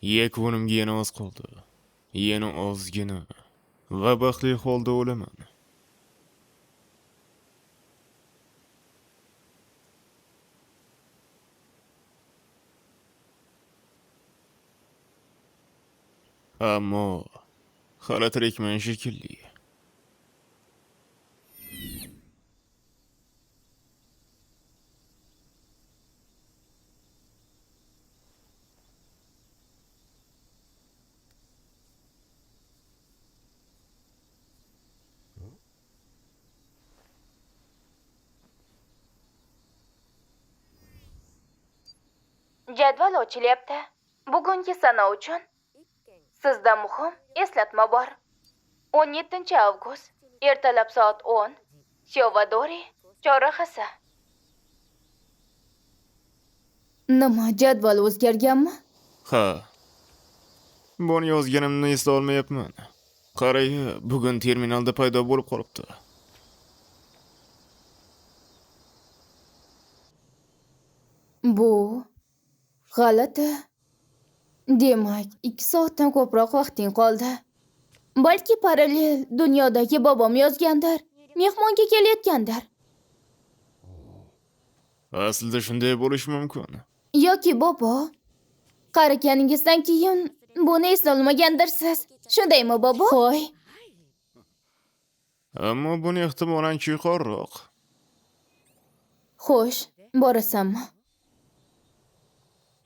Yakunimga yana oz qoldi. Yana ozgina va baxtli holda o'laman. Ammo hali tirikman shekilli. Jadval ochilyapti. Bugungi sanov uchun sizda muhim eslatma bor. 17-avgust, ertalab soat 10. Shovadori chorrahasi. Nima, jadval o'zgarganmi? Ha. Buni yozganimni eslay olmayapman. Qaray, bugun terminalda paydo bo'lib qolibdi. Bu g'alati. Demak, 2 soatdan ko'proq vaqting qoldi. Balki parallel dunyodagi bobom yozgandir. Mehmonga kelayotgandir. Aslida shunday bo'lishi mumkin. Yoki bobo qariganingizdan keyin buni eslolmagandirsiz. Shundaymi, bobo? Qo'y. Ammo buni ehtimolan chuqurroq. Xo'sh, borasanmi?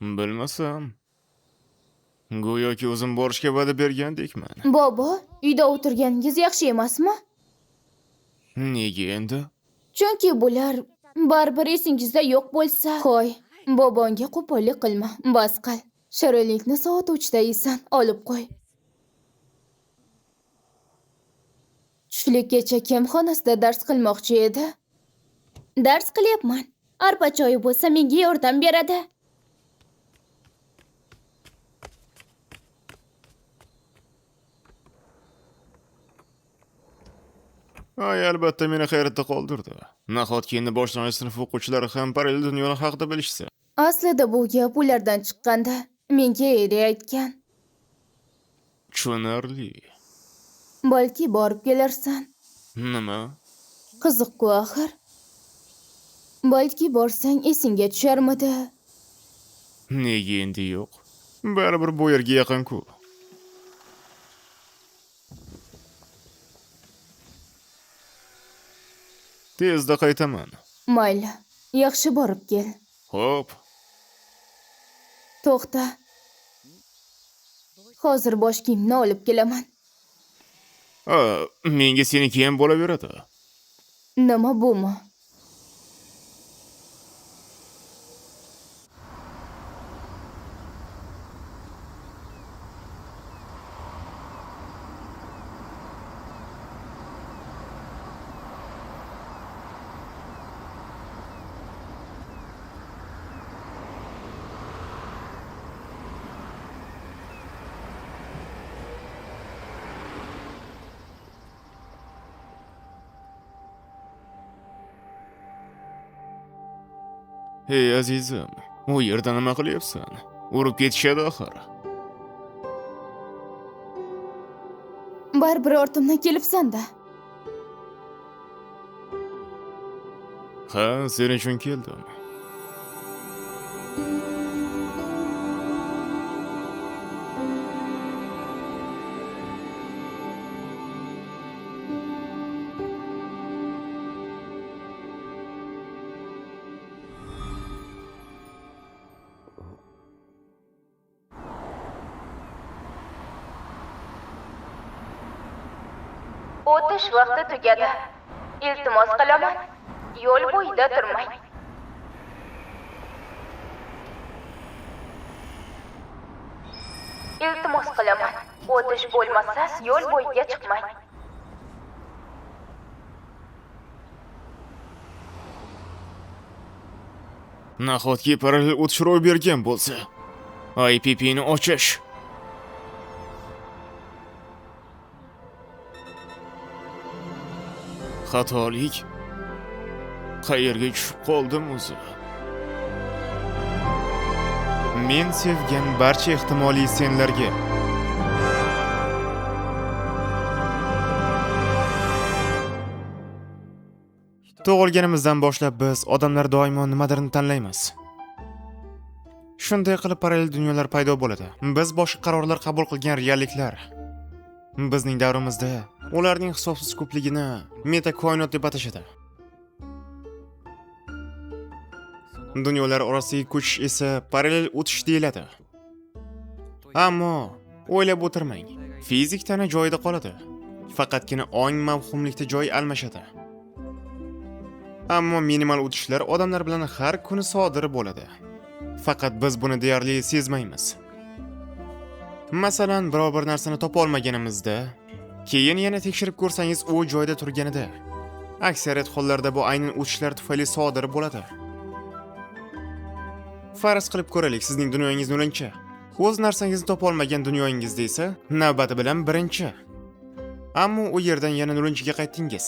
Bilmasam. Go'yoki o'zim borishga va'da bergandekman. Bobo, uyda o'tirganingiz yaxshi emasmi? Nega endi? Chunki bular baribir esingizda yo'q bo'lsa. Qo'y, bobonga qo'pollik qilma, bas qil. Shirinlikni soat 3da yeysan, olib qo'y. Tushlikkacha kim xonasida dars qilmoqchi edi? Dars qilyapman. Arpa choyi bo'lsa menga yordam beradi. Ay, albatta meni hayratda qoldirdi. Nahotki endi boshlang'ich sinf o'quvchilari ham parallel dunyolar haqida bilishsa. Aslida bu gap ulardan chiqqanda menga eri aytgan. Tushunarli. Balki borib kelarsan. Nima? Qiziq-ku axir. Balki borsang esingga tusharmidi? Nega endi yo'q? Baribir bu yerga yaqin-ku. Tezda qaytaman. Mayli, yaxshi borib kel. Xo'p. To'xta. Hozir bosh kiyimni olib kelaman. Menga seniki ham bo'laveradi. Nima bumi? Hey azizim, u yerda nima qilyapsan? Urib ketishadi axir. Baribir ortimdan kelibsan-da. Ha, sen uchun keldim. O'tish vaqti tugadi. Iltimos qilaman, yo'l bo'yida turmang. Iltimos qilaman, o'tish bo'lmasa, yo'l bo'yiga chiqmang. Nahotki parallel o'tish ro'y bergan bo'lsa, IPP'ni ochish. Xatolik. Qayerga tushib qoldim o'zi? Men sevgan barcha ehtimoliy senlarga tug'ilganimizdan boshlab biz odamlar doimo nimadirni tanlaymiz. Shunday qilib parallel dunyolar paydo bo'ladi. Biz boshqa qarorlar qabul qilgan realliklar. Bizning davrimizda ularning hisobsiz ko'pligini meta koinot deb atashadi. Dunyolar orasiga ko'chish esa parallel o'tish deyiladi. Ammo o'ylab o'tirmang. Fizik tana joyida qoladi. Faqatgina ong mavhumlikda joy almashadi. Ammo minimal o'tishlar odamlar bilan har kuni sodir bo'ladi. Faqat biz buni deyarli sezmaymiz. Masalan, biror bir narsani topa olmaganimizda, keyin yana tekshirib ko'rsangiz u joyda turganida, aksariyat hollarda bu aynan o'tishlar tufayli sodir bo'ladi. Farz qilib ko'raylik, sizning dunyoyingiz nulinchi. O'z narsangizni topa olmagan dunyoyingizda esa navbati bilan birinchi. Ammo u yerdan yana nulinchiga qaytdingiz.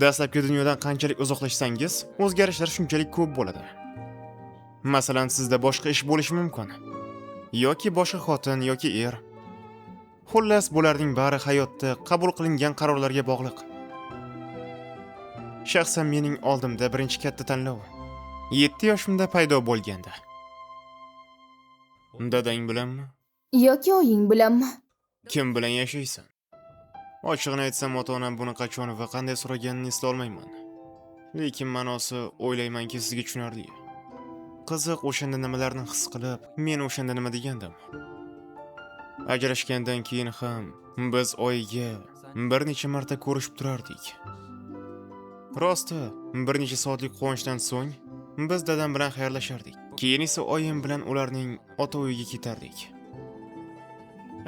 Dastlabki dunyodan qanchalik uzoqlashsangiz, o'zgarishlar shunchalik ko'p bo'ladi. Masalan, sizda boshqa ish bo'lishi mumkin. Yoki boshqa xotin yoki er. Xullas, bularning bari hayotda qabul qilingan qarorlarga bog'liq. Shaxsan mening oldimda birinchi katta tanlov 7 yoshimda paydo bo'lganda. Dadang bilanmi? Yoki oying bilanmi? Kim bilan yashaysan? Ochig'ini aytsam, ota-onam buni qachon va qanday so'raganini eslolmayman. Lekin ma'nosi o'ylaymanki sizga tushunarli. Qiziq, o'shanda nimalarni his qilib, men o'shanda nima degandim? Ajrashgandan keyin ham biz oyiga bir necha marta ko'rishib turardik. Rosti, bir necha soatlik quvonchdan so'ng biz dadam bilan xayrlashardik. Keyin esa oyim bilan ularning ota uyiga ketardik.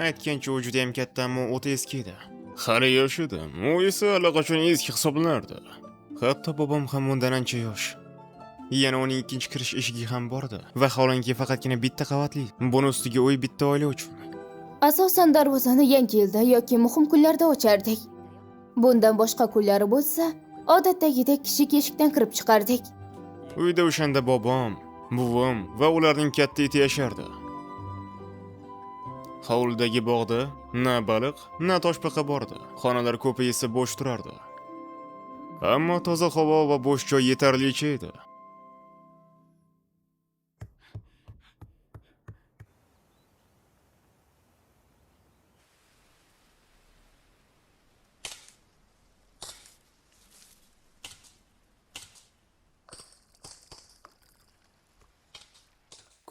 Aytgancha u juda ham katta, ammo o'ta eski edi. Hali yosh edim, u esa allaqachon eski hisoblanardi. Hatto bobom ham undan ancha yosh. Yana uning ikkinchi kirish eshigi ham bor edi. Vaholanki faqatgina bitta qavatli. Buni ustiga uy bitta oila uchun. Asosan darvozani yangi yilda yoki muhim kunlarda ochardik. Bundan boshqa kunlari bo'lsa, odatdagidek kichik eshikdan kirib chiqardik. Uyda o'shanda bobom, buvim va ularning katta iti yashardi. Hovlidagi bog'da na baliq, na toshbaqa bordi. Xonalar ko'pi esa bo'sh turardi. Ammo toza havo va bo'sh joy yetarlicha edi.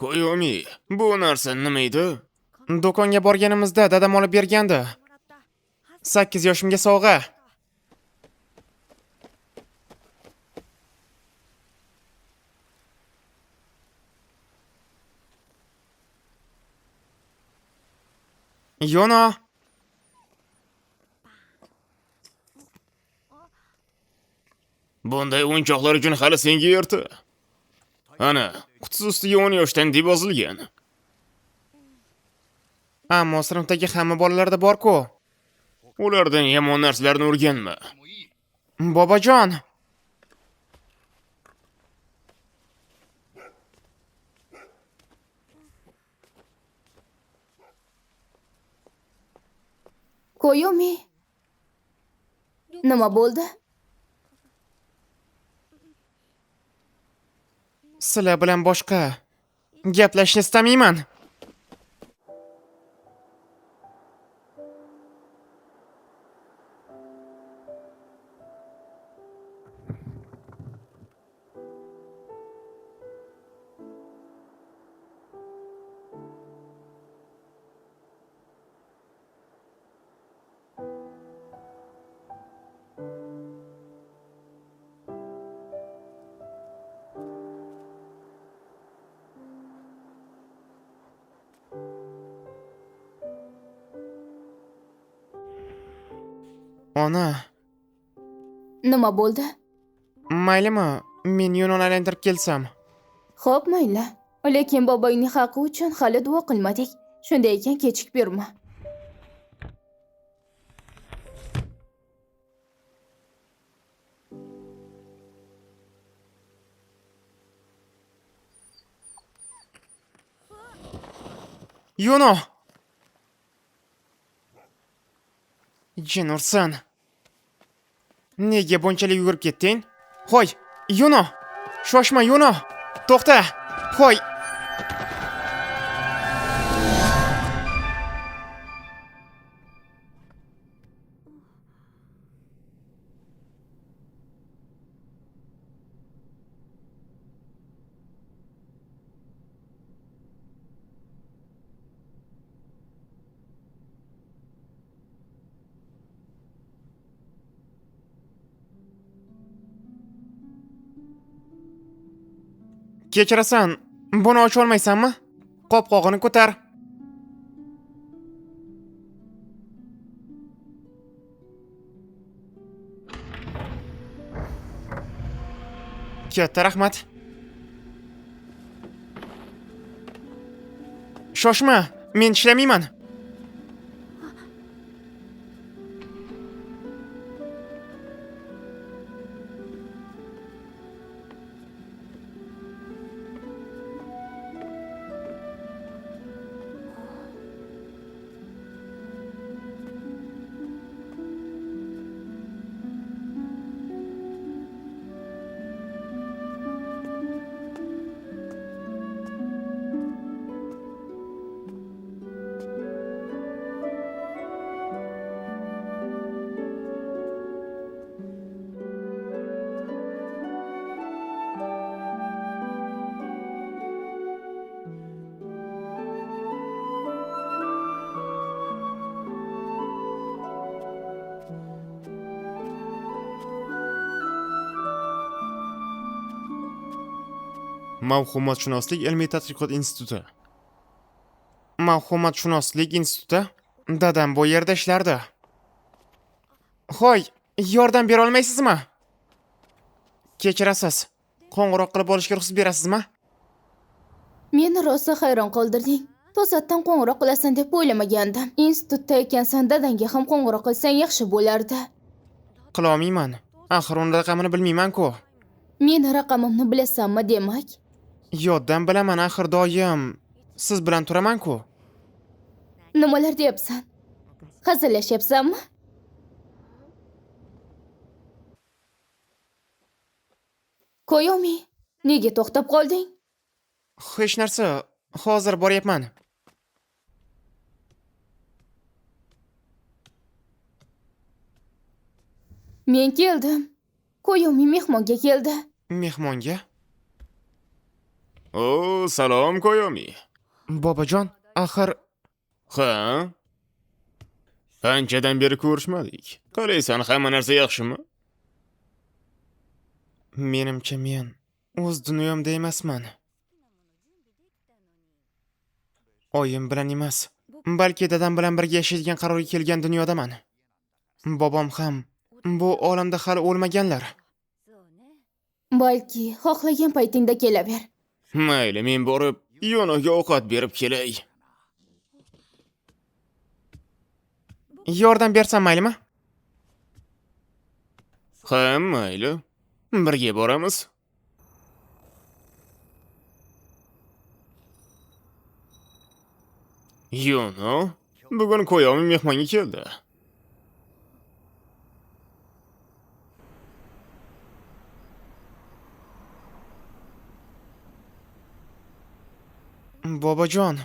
Koyomi, bu narsa nima edi? Do'konga borganimizda dadam olib bergandi. 8 yoshimga sovg'a. Yono. Bunday o'yinchoqlar uchun hali senga erta. Ana, qutisi ustiga 10 yoshdan deb yozilgan. Ammo sinfdagi hamma bolalarda bor-ku. Ulardan yomon narsalarni o'rganma. Bobojon. Koyomi. Nima bo'ldi? Sizlar bilan boshqa gaplashishni istamayman. Ona, Nima bo'ldi? maylimi, men yo'lni aylantirib kelsam? Xo'p, mayli. Lekin boboyning haqqi uchun hali duo qilmadik. Shunday ekan, kechikib yurma. Yuno! Jin ursin. Nega bunchalik yugurib ketding? Hoy, Yuno! Shoshma, Yuno! To'xta! Hoy! Kechirasan, buni ocha olmaysanmi? Qopqog'ini ko'tar. Katta rahmat. Shoshma, men ishlamayman. Mavhumatshunoslik ilmiy tadqiqot instituti. Mavhumatshunoslik instituti? Dadam bu yerda ishlardi. Hoy, yordam bera olmaysizmi? Kechirasiz. Qo'ng'iroq qilib olishga ruxsat berasizmi? Meni rosa hayron qoldirding. To'satdan qo'ng'iroq qilasan deb o'ylamagandim. Institutda ekansan, dadangga ham qo'ng'iroq qilsang yaxshi bo'lardi. Qila olmayman. Axir uni raqamini bilmayman-ku. Meni raqamimni bilasanmi demak? Yoddan bilaman, axir doim siz bilan turaman-ku. Nimalar deyapsan? Hazillashyapsanmi? Koyomi, nega to'xtab qolding? Hech narsa, hozir boryapman. Men keldim. Koyomi mehmonga keldi. Mehmonga? O, salom Koyomi. Bobojon, axir... Ha? Anchadan beri ko'rishmadik. Qaraysan, hamma narsa yaxshimi? Menimcha men o'z dunyomda emasman. Oyim bilan emas, balki dadam bilan birga yashaydigan qarorga kelgan dunyodaman. Bobom ham bu olamda hali o'lmaganlar. Balki xohlagan paytingda kelaver. Mayli, men borib, Yonoga ovqat berib kelay. Yordam bersam maylimi? Ha, mayli. Birga boramiz. Yono, bugun Koyomi mehmonga keldi. Bobojon,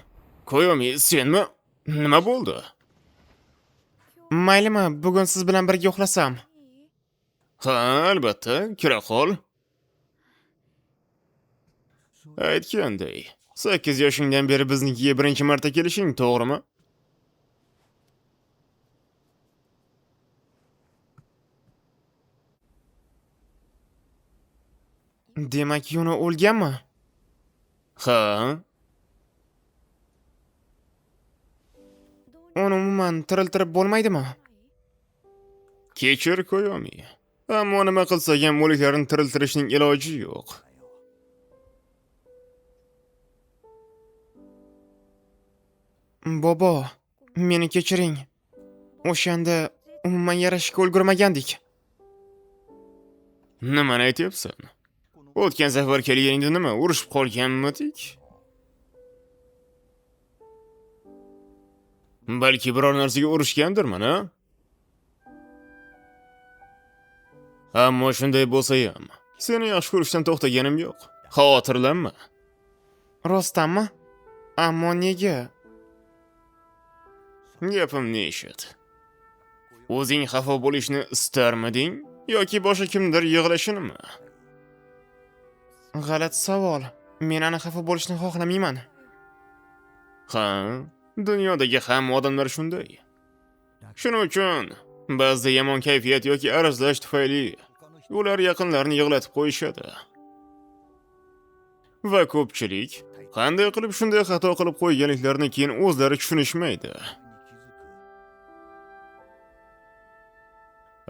Koyomi, senmi? Nima bo'ldi? Maylimi, bugun siz bilan birga uxlasam? Ha, albatta, kira qol. Aytganday, 8 yoshingdan beri biznikiga birinchi marta kelishing, to'g'rimi? Demak, Yuno o'lganmi? Ha? Uni umuman tiriltirib bo'lmaydimi? Kechir, Koyomi. Ammo nima qilsak ham o'liklarni tiriltirishning iloji yo'q. Bobo, meni kechiring. O'shanda umuman yarashishga ulgurmagandik. Nimani aytyapsan? O'tgan safar kelganingda nima, urushib qolganmidik? Balki biror narsaga urushgandirman, ha? Ammo shunday bo'lsa ham, seni yaxshi ko'rishdan to'xtaganim yo'q. Xavotirlanma. Rostdanmi? Ammo nega? Gapimni eshit. O'zing xafa bo'lishni istarmiding yoki boshqa kimdir yig'lashinimi? G'alati savol. Men ana xafa bo'lishni xohlamayman. Ha, dunyodagi hamma odamlar shunday. Shuning uchun ba'zida yomon kayfiyat yoki arazlash tufayli ular yaqinlarini yig'latib qo'yishadi. Va ko'pchilik qanday qilib shunday xato qilib qo'yganliklarini keyin o'zlari tushunishmaydi.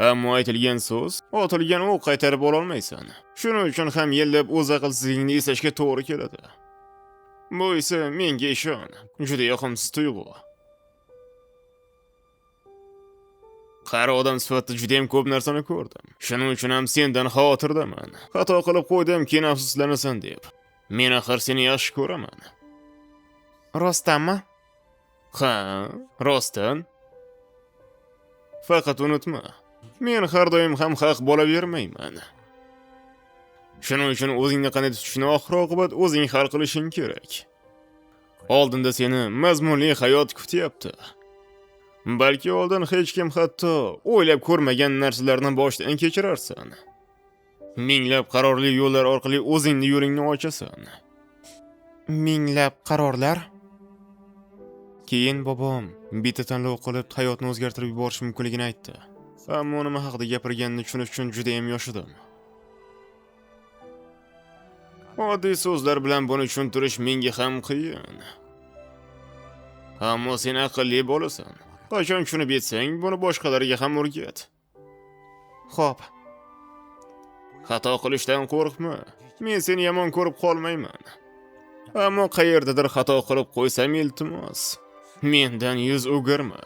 Ammo aytilgan so'z, otilgan o'q qaytarib ola olmaysan. Shuning uchun ham yillab o'z aqlsizligingni eslashga to'g'ri keladi. Bu esa menga ishon, juda yoqimsiz tuyg'u. Qari odam sifatida juda ham ko'p narsani ko'rdim. Shuning uchun ham sendan xavotirdaman. Xato qilib qo'ydim, keyin afsuslanasan deb. Men axir seni yaxshi ko'raman. Rostdanmi? Ha, rostdan. Faqat unutma, men har doim ham haq bo'lavermayman. Shuning uchun o'zingni qanday tutishni oxir-oqibat o'zing hal qilishing kerak. Oldinda seni mazmunli hayot kutyapti. Balki oldin hech kim hatto o'ylab ko'rmagan narsalarni boshdan kechirarsan. Minglab qarorli yo'llar orqali o'zingni yo'lingni ochasan. Minglab qarorlar? Keyin bobom bitta tanlov qilib hayotni o'zgartirib yuborish mumkinligini aytdi. Ammo nima haqida gapirganini tushunish uchun juda ham yosh edim. Oddiy so'zlar bilan buni tushuntirish menga ham qiyin. Ammo sen aqlli bo'lasan. Qachon tushunib yetsang, buni boshqalarga ham o'rgat. Xo'p. Xato qilishdan qo'rqma. Men seni yomon ko'rib qolmayman. Ammo qayerdadir xato qilib qo'ysam, iltimos, mendan yuz o'girma.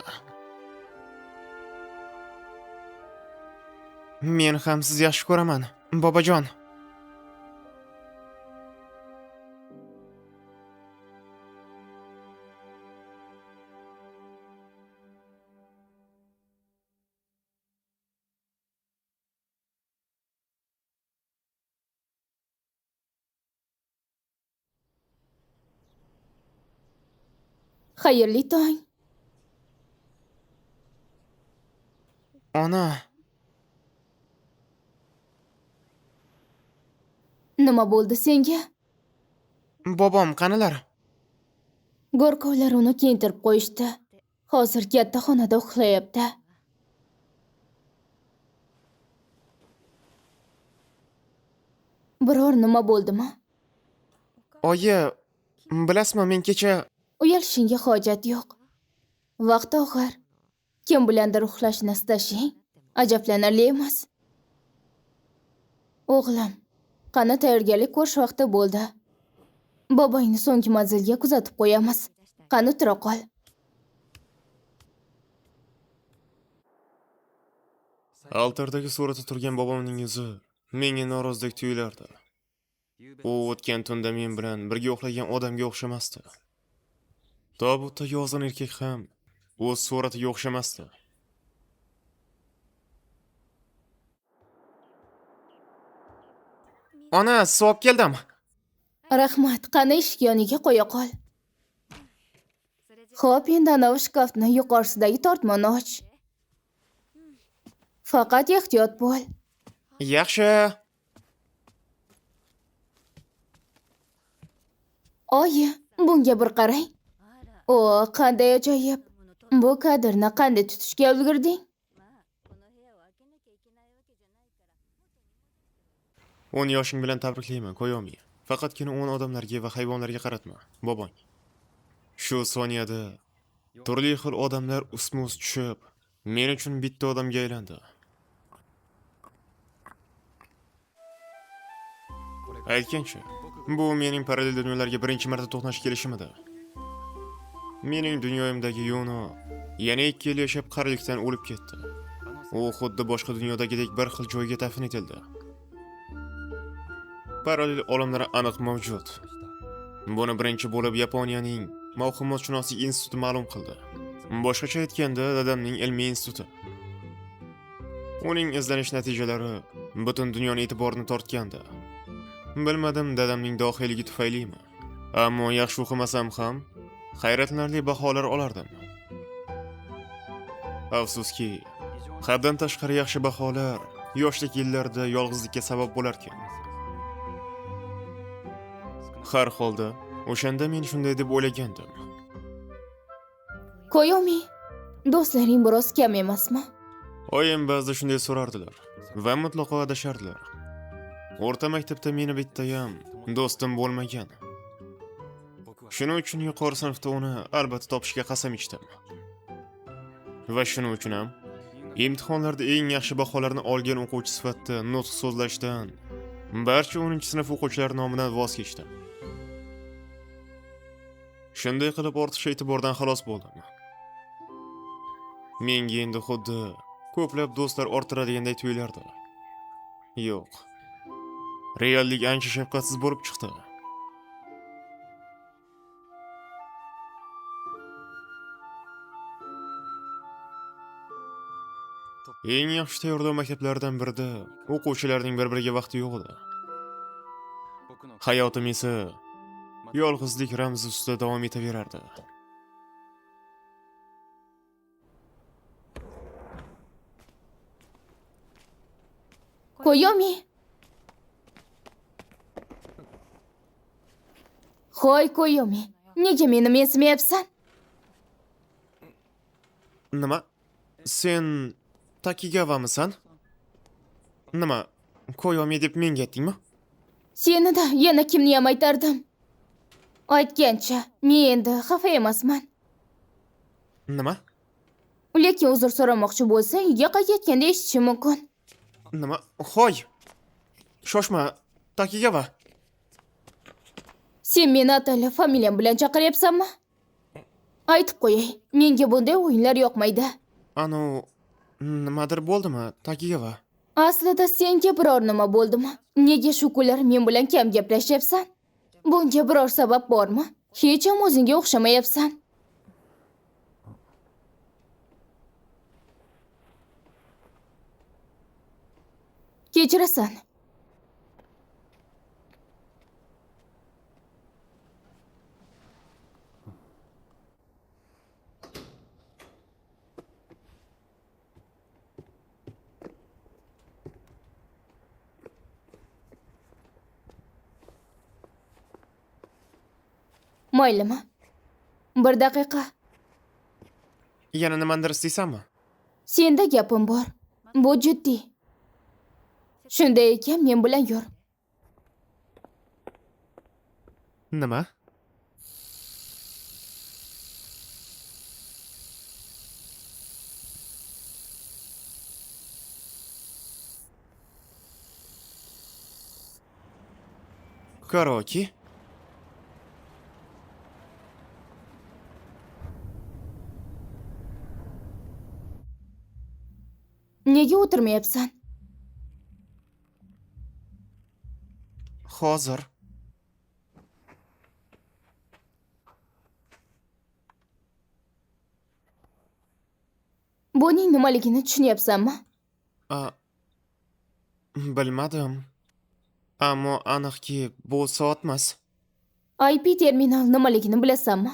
Men ham sizni yaxshi ko'raman, bobojon. Xayrli tong. Ona, Nima bo'ldi senga? bobom qanilar? Go'rkovlar uni kiyintirib qo'yishdi. Hozir katta xonada uxlayapti. Biror nima bo'ldimi? Oyi, bilasizmi, men kecha Uyalishingga hojat yo'q. Vaqt oxir. Kim bilandir uxlashni istashing ajablanarli emas. O'g'lim, qani tayyorgarlik ko'rish vaqti bo'ldi. Bobongni so'nggi manzilga kuzatib qo'yamiz. Qani tura qol. altardagi suratda turgan bobomning yuzi menga norozidek tuyulardi. U o'tgan tunda men bilan birga uxlagan odamga o'xshamasdi. Tobutdagi ozg'in erkak ham o'z suratiga o'xshamasdi. Ona, suv keldim. Rahmat, qani eshik yoniga qo'ya qol. Xo'p, endi ana shkafni yuqorisidagi tortmani och. Faqat ehtiyot bo'l. Yaxshi. Oyi, bunga bir qarang. O, qanday ajoyib. Bu kadrni qanday tutishga ulgurding? 10 yoshing bilan tabriklayman, Koyomi. Faqatgina 10 odamlarga va hayvonlarga qaratma, bobong. Shu soniyada turli xil odamlar ustma-ust tushib, men uchun bitta odamga aylandi. Aytgancha, bu mening parallel dunyolarga birinchi marta to'qnash kelishim edi. Mening dunyoyimdagi Yuno yana 2 yil yashab qarilikdan o'lib ketdi. U xuddi boshqa dunyodagidek bir xil joyga dafn etildi. Parallel olamlar aniq mavjud. Buni birinchi bo'lib Yaponiyaning mavhumotshunoslik instituti ma'lum qildi. Boshqacha aytganda, dadamning ilmiy instituti. Uning izlanish natijalari butun dunyoning e'tiborini tortgandi. Bilmadim, dadamning dohiyligi tufaylimi. Ammo yaxshi o'qimasam ham hayratlanarli baholar olardim. Afsuski, haddan tashqari yaxshi baholar yoshlik yillarida yolg'izlikka sabab bo'larkan. Har holda, o'shanda men shunday deb o'ylagandim. Koyomi, do'stlaring biroz kam emasmi? Oyim ba'zida shunday so'rardilar va mutlaqo adashardilar. O'rta maktabda meni bittayam do'stim bo'lmagan. Shuning uchun yuqori sinfda uni albatta topishga qasam ichdim. Va shuning uchun ham imtihonlarda eng yaxshi baholarni olgan o'quvchi sifatida nutq so'zlashdan barcha 10-sinf o'quvchilari nomidan voz kechdim. Shunday qilib ortiqcha e'tibordan xalos bo'ldim. Menga endi xuddi ko'plab do'stlar orttiradigandek tuyulardi. Yo'q. Reallik ancha shafqatsiz bo'lib chiqdi. Eng yaxshi tayyorlov maktablaridan birida o'quvchilarning bir-biriga vaqti yo'q edi. Hayotim esa yolg'izlik ramzi ustida davom etaverardi. Koyomi. Hoy Koyomi, nega meni mensimayapsan? Nima? Sen Takigavamisan? Nima? Koyomi deb menga aytdingmi? Seni-da yana kimni ham aytardim? Aytgancha, men endi xafa emasman. Nima? Lekin uzr so'ramoqchi bo'lsang, uyga qaytayotganda eshitishim mumkin. Nima? Hoy. Shoshma, Takigava. Sen meni atalib familiyam bilan chaqiryapsanmi? Aytib qo'yay, menga bunday o'yinlar yoqmaydi. Anu, nimadir bo'ldimi, Takigava? Aslida senga biror nima bo'ldimi? Nega shu kunlar men bilan kam gaplashyapsan? Bunga biror sabab bormi? Hech ham o'zingga o'xshamayapsan. Kechirasan. Maylimi? Bir daqiqa. Yana nimadir istaysanmi? Senda gapim bor. Bu jiddiy. Shunday ekan, men bilan yur. Nima? Karaoke? Nega o'tirmayapsan? Hozir. Buning nimaligini tushunyapsanmi? Bilmadim. Ammo aniqki bu soat emas. IP terminal nimaligini bilasanmi?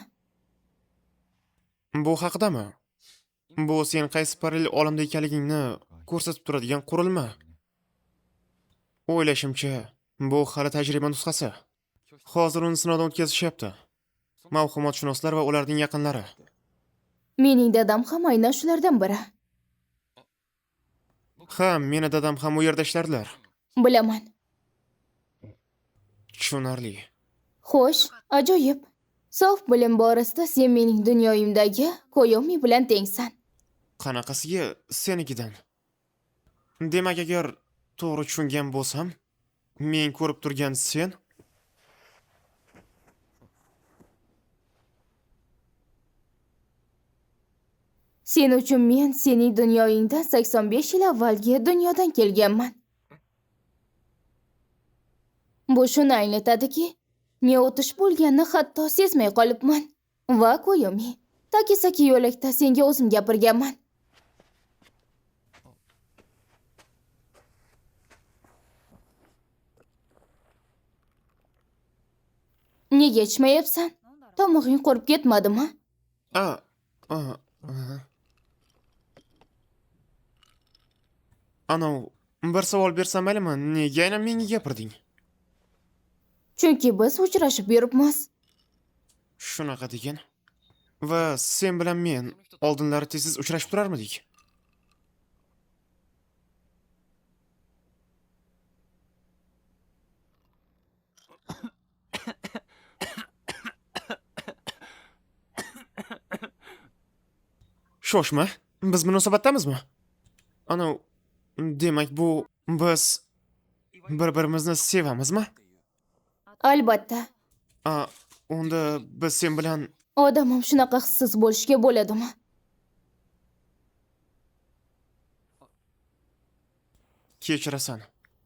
Bu haqidami? Bu sen qaysi parallel olamda ekanligingni ko'rsatib turadigan qurilma. O'ylashimcha, bu hali tajriba nusxasi. Hozir uni sinovdan o'tkazishyapti. Mavhumatshunoslar va ularning yaqinlari. Mening dadam ham aynan shulardan biri. Ha, meni dadam ham u yerda ishlardilar. Bilaman. Tushunarli. Xo'sh, ajoyib. Sof bilim borasida sen mening dunyoyimdagi Koyomi bilan tengsan. Qanaqasiga senikidan? Demak, agar to'g'ri tushungan bo'lsam, men ko'rib turgan sen Sen uchun men sening dunyoyingdan 85 yil avvalgi dunyodan kelganman. Bu shuni anglatadiki, men o'tish bo'lganini hatto sezmay qolibman. Va Koyomi, Takisaki yo'lakda senga o'zim gapirganman. Nega ichmayapsan? Tomog'ing qurib ketmadimi? A, a, a. Anov, bir savol bersam maylimi? Nega aynan menga gapirding? Chunki biz uchrashib yuribmiz. Shunaqa degan. Va sen bilan men oldinlari tez-tez uchrashib turarmidik? Shoshma, biz munosabatdamizmi? Anov, demak bu biz bir-birimizni sevamizmi? Albatta. A, unda biz sen bilan Odamim shunaqa hissiz bo'lishga bo'ladimi? kechirasan.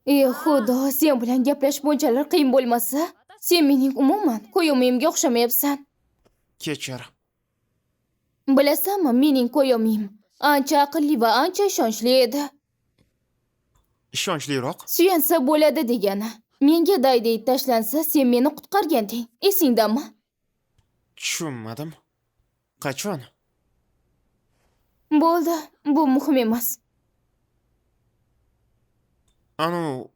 Ey xudo, sen bilan gaplashish bunchalar qiyin bo'lmasa, sen mening umuman ko'yomimga o'xshamayapsan. Kechir. Bilasanmi, mening ko'yomim ancha aqlli va ancha ishonchli edi. Ishonchliroq. Suyansa bo'ladi degani. Menga dayday tashlansa, sen meni qutqarganding. Esingdami? Tushunmadim. Qachon? Bo'ldi, bu muhim emas. Anov,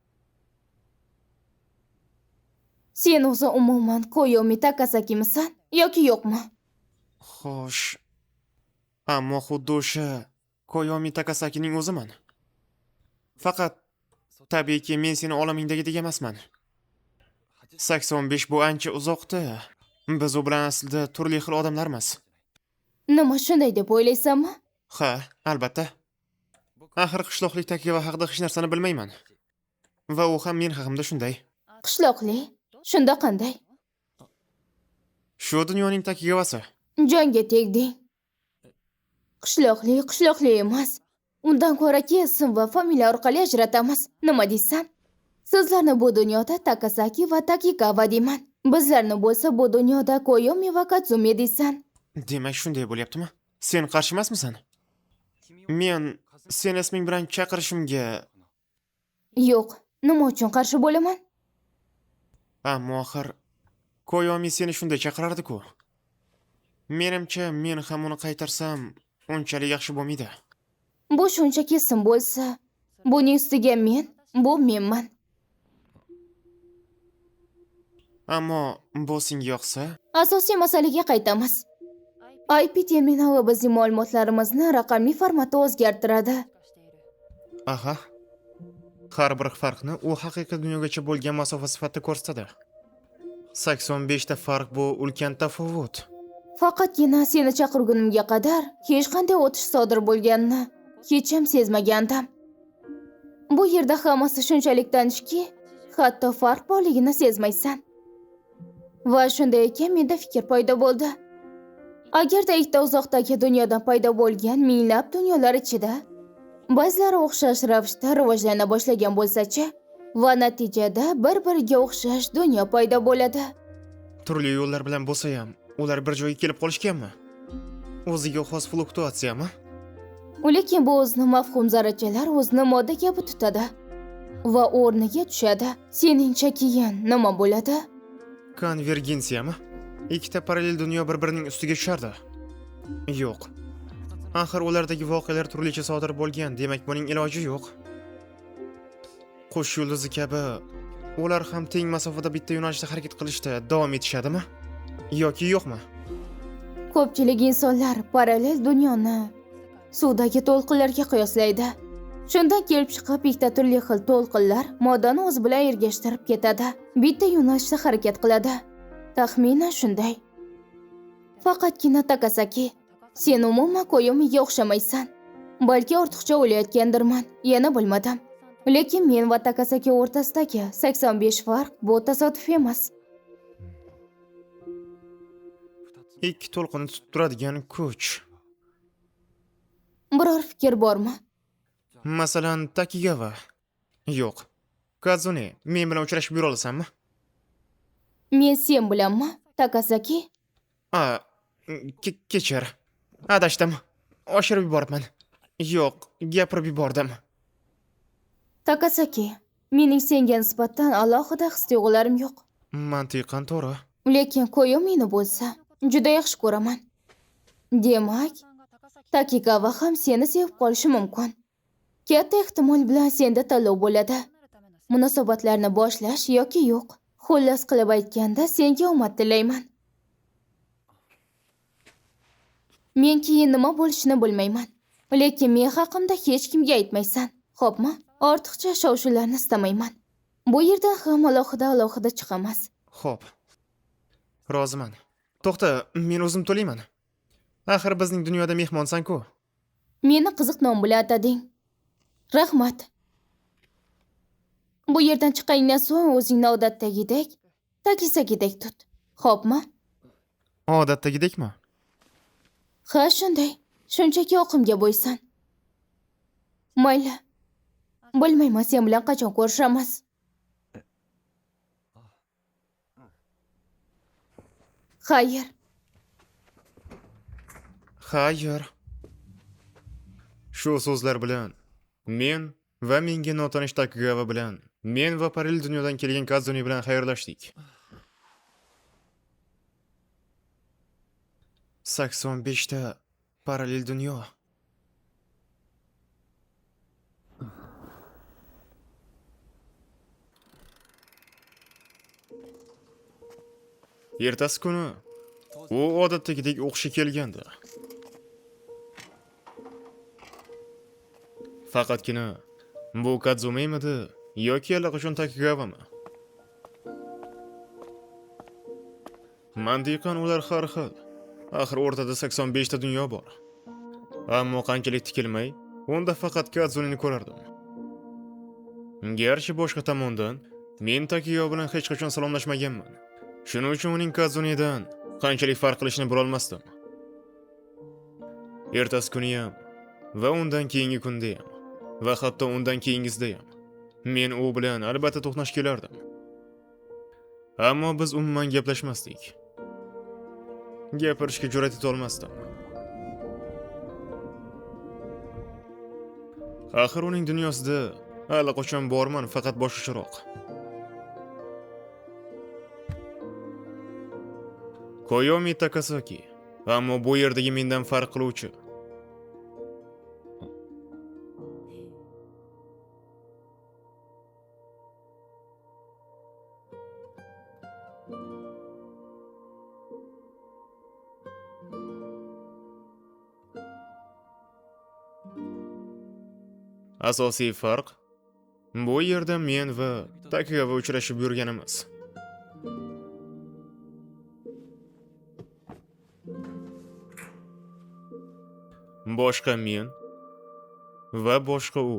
Sen o'zi umuman Koyomi Takasakimisan yoki yo'qmi? xo'sh. Ammo xuddi o'sha Koyomi Takasakining o'ziman. Faqat tabiiyki men seni olamingdagidek emasman. 85 bu ancha uzoqda. Biz u bilan aslida turli xil odamlarmiz. Nima shunday deb o'ylaysanmi? Ha, albatta. Axir qishloqlik takiva haqida hech narsani bilmayman. Va u ham men haqimda shunday. Qishloqli? Shunda qanday? Shu dunyoning takivasi. Jonga tegding. Qishloqli emas. Undan ko'ra ism va familiya orqali ajratamiz. Nima deysan? Sizlarni bu dunyoda Takasaki va Takikawa deyman. Bizlarni bo'lsa bu dunyoda Koyomi va Katsumi deysan. Demak shunday bo'lyaptimi? Sen qarshi emasmisan? Men sen isming bilan chaqirishimga, Yo'q, nima uchun qarshi bo'laman? ammo axir Koyomi seni shunday chaqirardi-ku. Menimcha men ham uni qaytarsam unchalik yaxshi bo'lmaydi. Bu shunchaki ism bo'lsa, buning ustiga bu menman. Ammo bu senga yoqsa, Asosiy masalaga qaytamiz. IP terminali bizning ma'lumotlarimizni raqamli formatda o'zgartiradi. aha. Har bir farqni u haqiqiy dunyogacha bo'lgan masofa sifatida ko'rsatadi. 85 ta farq bu ulkan tafovut. Faqatgina seni chaqirgunimga qadar hech qanday o'tish sodir bo'lganini hech ham sezmagandim. Bu yerda hammasi shunchalik tanishki, hatto farq borligini sezmaysan. Va shunday ekan menda fikr paydo bo'ldi. Agarda ikkita uzoqdagi dunyodan paydo bo'lgan minglab dunyolar ichida ba'zilari o'xshash ravishda rivojlana boshlagan bo'lsa-chi, va natijada bir-biriga o'xshash dunyo paydo bo'ladi. Turli yo'llar bilan bo'lsa ham, ular bir joyga kelib qolishganmi? O'ziga xos fluktuatsiyami? Lekin bu o'zini mafhum zarrachalar o'zini modda kabi tutadi va o'rniga tushadi. Seningcha keyin nima bo'ladi? Konvergensiyami? Ikkita parallel dunyo bir-birining ustiga tushardi. Yo'q. Axir ulardagi voqealar turlicha sodir bo'lgan, demak buning iloji yo'q. Qush yulduzi kabi ular ham teng masofada bitta yo'nalishda harakat qilishda davom etishadimi? Yoki yo'qmi? Ko'pchilik insonlar parallel dunyoni suvdagi to'lqinlarga qiyoslaydi. Shundan kelib chiqib ikkita turli xil to'lqinlar moddani o'z bilan ergashtirib ketadi. Bitta yo'nalishda harakat qiladi. Taxminan shunday. Faqatgina Takasaki, sen umuman Koyomiga o'xshamaysan. Balki ortiqcha o'ylayotgandirman, yana bilmadim. Lekin men va Takasaki o'rtasidagi 85 farq bu tasodif emas. Ikki to'lqinni tutib turadigan kuch. Biror fikr bormi? Masalan, Takigawa. Yo'q. Kazune, men bilan uchrashib yura olasanmi? Men sen bilanmi, Takasaki? A, Kechir. Adashdim. Oshirib yuboribman. Yo'q, gapirib yubordim. Takasaki, mening senga nisbatan alohida his-tuyg'ularim yo'q. Mantiqan to'g'ri. Lekin Koyomini bo'lsa, juda yaxshi ko'raman. Demak, Takikawa ham seni sevib qolishi mumkin. Katta ehtimol bilan senda tanlov bo'ladi. Munosabatlarni boshlash yoki yo'q. Xullas qilib aytganda, senga omad tilayman. Men keyin nima bo'lishini bilmayman. Lekin men haqimda hech kimga aytmaysan. Xo'pmi? Ortiqcha shov-shuvlarni istamayman. Bu yerdan ham alohida chiqamiz. Xo'p. Roziman. To'xta, men o'zim to'layman. Axir bizning dunyoda mehmonsan-ku. Meni qiziq nom bilan atading. Rahmat. Bu yerdan chiqaydan so'ng o'zingni odatdagidek, Takisagidek tut. Xo'pmi? Odatdagidekmi? Ha, shunday. Shunchaki oqimga bo'ysan. Mayli. Bilmayman sen bilan qachon ko'rishamiz. Xayr. Xayr. Shu so'zlar bilan men va menga notanish Takigava bilan men va parallel dunyodan kelgan Kazuni bilan xayrlashdik. 85 ta parallel dunyo. Ertasi kuni u odatdagidek o'qishga kelgandi. Faqatgina bu Kazumimidi yoki allaqachon Takigavami? Mantiqan ular har xil. Axir o'rtada 85 ta dunyo bor. Ammo qanchalik tikilmay, unda faqat Kazunini ko'rardim. Garchi boshqa tomondan men Takigava bilan hech qachon salomlashmaganman. Shuning uchun uning Kazunidan qanchalik farq qilishini bilolmasdim. Ertasi kuni ham va undan keyingi kunda ham va hatto undan keyingisida ham men u bilan albatta to'qnash kelardim. Ammo biz umuman gaplashmasdik. Gapirishga jur'at eta olmasdim. Axir uning dunyosida allaqachon borman, faqat boshqacharoq. Koyomi Takasaki, ammo bu yerdagi mendan farq qiluvchi. Asosiy farq bu yerda men va Takigava uchrashib yurganimiz. Boshqa men va boshqa u.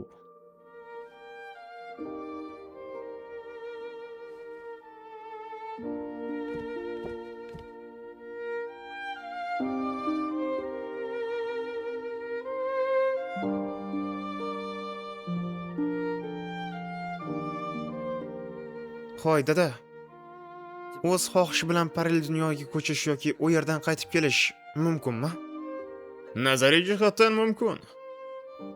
Hoy dada. O'z xohishi bilan parallel dunyoga ko'chish yoki u yerdan qaytib kelish mumkinmi? Nazariy jihatdan mumkin.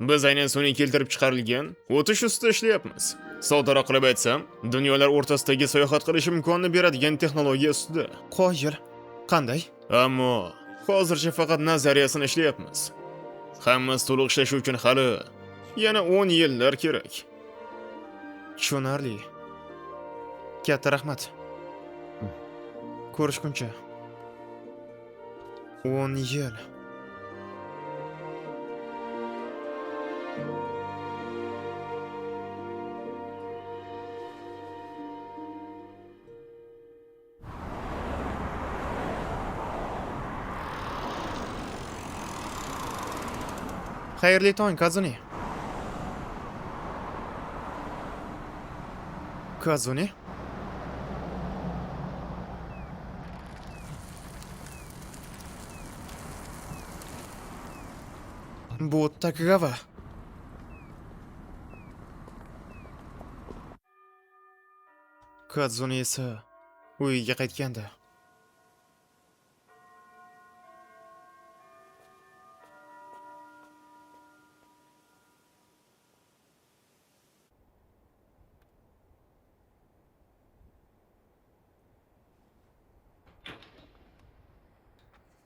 Biz aynan sun'iy keltirib chiqarilgan o'tish ustida ishlayapmiz. Soddaroq qilib aytsam, dunyolar o'rtasidagi sayohat qilish imkonini beradigan texnologiya ustida. Qoyil. Qanday? Ammo hozircha faqat nazariyasini ishlayapmiz. Hammasi to'liq ishlashi uchun hali yana 10 yillar kerak. Tushunarli. Katta rahmat. Ko'rishguncha. 10 yil. Xayrli tong, Kazuni. Kazuni? Bu Takigava. Kazuni esa uyiga qaytgandi.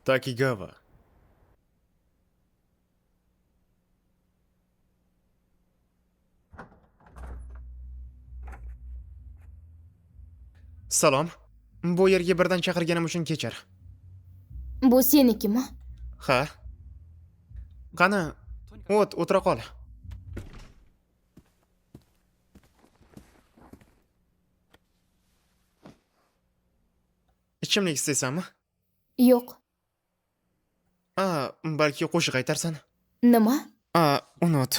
Takigawa. Salom. Bu yerga birdan chaqirganim uchun kechir. Bu senikimi? Ha? Qani, o'tira qol. Ichimlik istaysanmi? Yo'q. Balki qo'shiq aytarsan. Nima? Unut.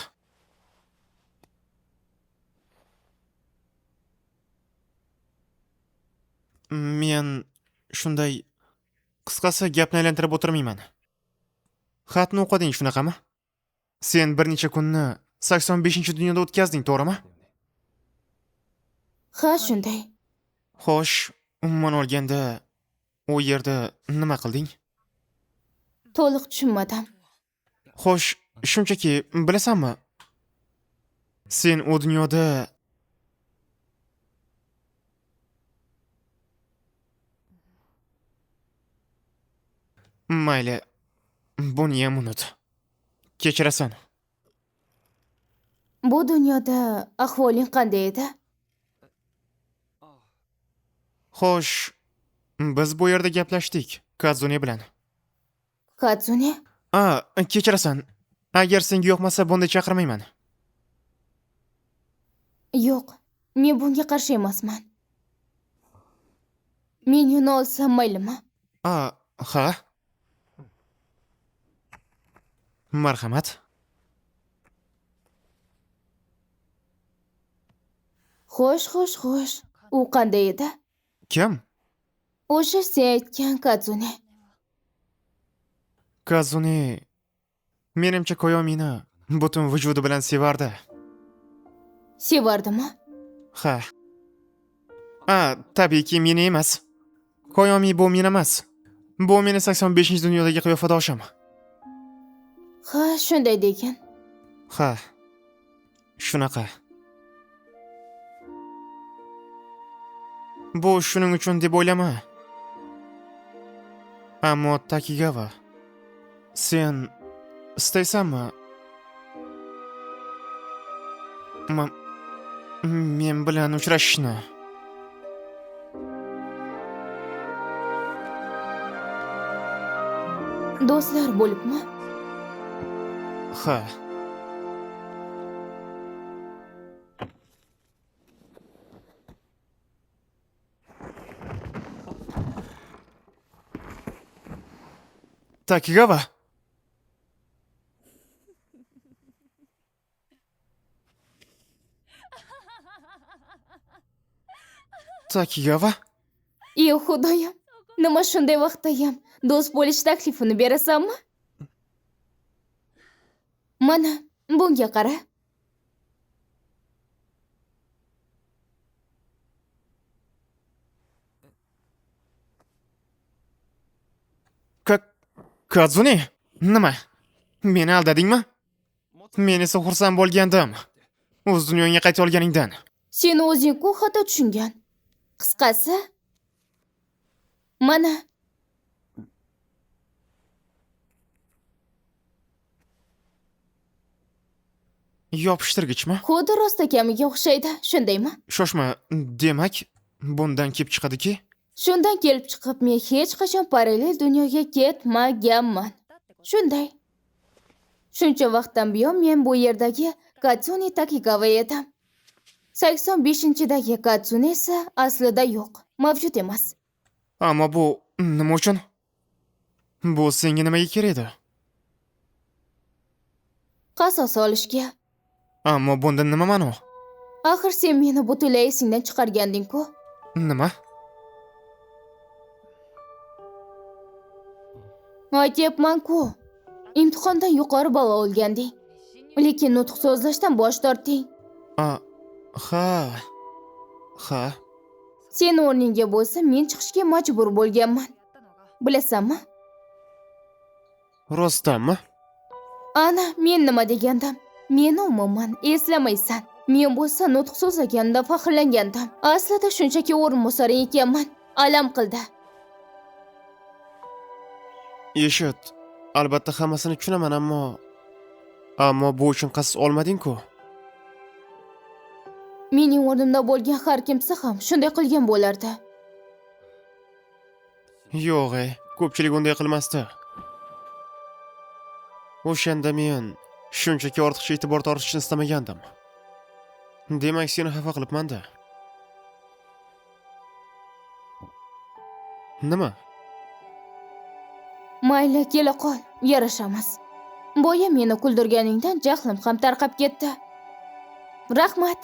Men shunday qisqasi gapni aylantirib o'tirmayman. Xatni o'qiding shunaqami? Sen bir necha kunni 85-dunyoda o'tkazding, to'g'rimi? Ha, shunday. Xo'sh, umuman olganda u yerda nima qilding? To'liq tushunmadim. Xo'sh, shunchaki bilasanmi? Sen u dunyoda mayli, buni ham unut. Kechirasan. Bu dunyoda ahvoling qanday edi? Xo'sh, biz bu yerda gaplashdik Kazune bilan. Katsune? Kechirasan. Agar senga yoqmasa bunday chaqirmayman. Yo'q, men bunga qarshi emasman. Menyuni olsam maylimi? Ha. Marhamat. Xo'sh. U qanday edi? Kim? O'sha sen aytgan Katsune. Kazune menimcha Koyomini butun vujudi bilan sevardi. Sevardimi? Ha. Tabiiyki meni emas. Koyomi bu men emas. Bu meni 85-dunyodagi qiyofadoshim. Ha, shunday degan. Ha. Shunaqa. Bu shuning uchun deb o'ylama. Ammo Takigawa, sen istaysanmi? Men bilan uchrashishni. Do'stlar bo'libmi? Ha. Takigawa. Takigawa? Ey xudoyim, nima shunday vaqtda ham do'st bo'lish taklifini berasanmi? Mana, bunga qara. Kazune, nima? Meni aldadingmi? Men esa xursand bo'lgandim. O'z dunyoga qayta olganingdan. Sen o'zing-ku xato tushungan. Qisqasi, mana Yopishtirgichmi? xuddi rostakamiga o'xshaydi, shundaymi? Shoshma, demak, bundan kelib chiqadiki, Shundan kelib chiqib, men hech qachon parallel dunyoga ketmaganman. Shunday. Shuncha vaqtdan buyon men bu yerdagi Katsune Takigawa edim. 85-dagi Katsune esa aslida yo'q, mavjud emas. ammo bu nima uchun? Bu senga nimaga kerak edi? Qasos olishga. Ammo bundan nima ma'no? Axir sen meni butunlay esingdan chiqarganding-ku. Nima? Aytyapman-ku. Imtihondan yuqori balo olganding. Lekin nutq so'zlashdan bosh tortding. Ha. Sen o'rningga bo'lsa, men chiqishga majbur bo'lganman. Bilasanmi? Rostdanmi? Ana, men nima degandim? Meni umuman eslamaysan. Men bo'lsa nutq so'zlaganimda faxrlangandim. Aslida shunchaki o'rinbosar ekanman. Alam qildi. Eshit, albatta hammasini tushunaman, ammo bu uchun qasos olmading-ku. Mening o'rnimda bo'lgan har kimsa ham shunday qilgan bo'lardi. Yo'q, ko'pchilik unday qilmasdi. O'shanda men shunchaki ortiqcha e'tibor tortishni istamagandim. Demak, seni xafa qilibman-da. Nima? Mayli, kela qol, yarashamiz. Boya meni kuldirganingdan jahlim ham tarqab ketdi. Rahmat.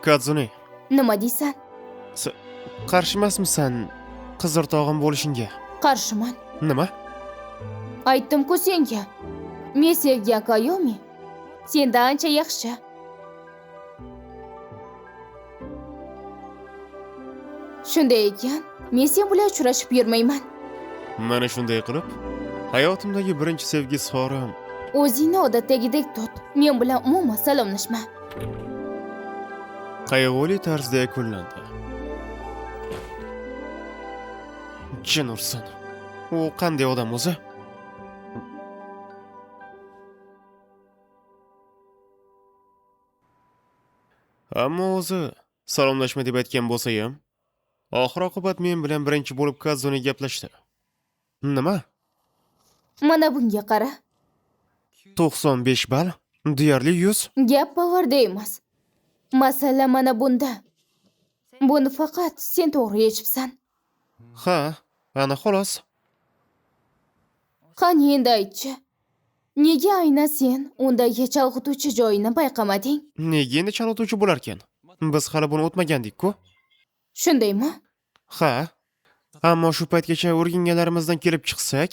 Kadzuni, Nima deysan? qarshi emasmisan qizir tog'im bo'lishingga? Qarshiman. Nima? Aytdim-ku senga. Men sevgan Kayomi sendan ancha yaxshi. Shunday ekan, men sen bilan uchrashib yurmayman. Mana shunday qilib, hayotimdagi birinchi sevgi izhorim. O'zingni odatdagidek tut. Men bilan umuman salomlashma. Qayg'uli tarzda yakunlandi. Jin ursin. U qanday odam o'zi? Ammo o'zi salomlashma deb aytgan bo'lsa ham, oxir-oqibat men bilan birinchi bo'lib Kadzuni gaplashdi. Nima? Mana bunga qara. 95 ball, deyarli 100. Gap bavarda emas. Masala mana bunda. Buni faqat sen to'g'ri yechibsan. Ha, ana xolos. Qani endi aytchi. Nega aynan sen undagi chalg'ituvchi joyini payqamading? Nega endi chalg'ituvchi bo'larkan? Biz hali buni o'tmagandik-ku. Shundaymi? Ha. Ammo shu paytgacha o'rganganlarimizdan kelib chiqsak,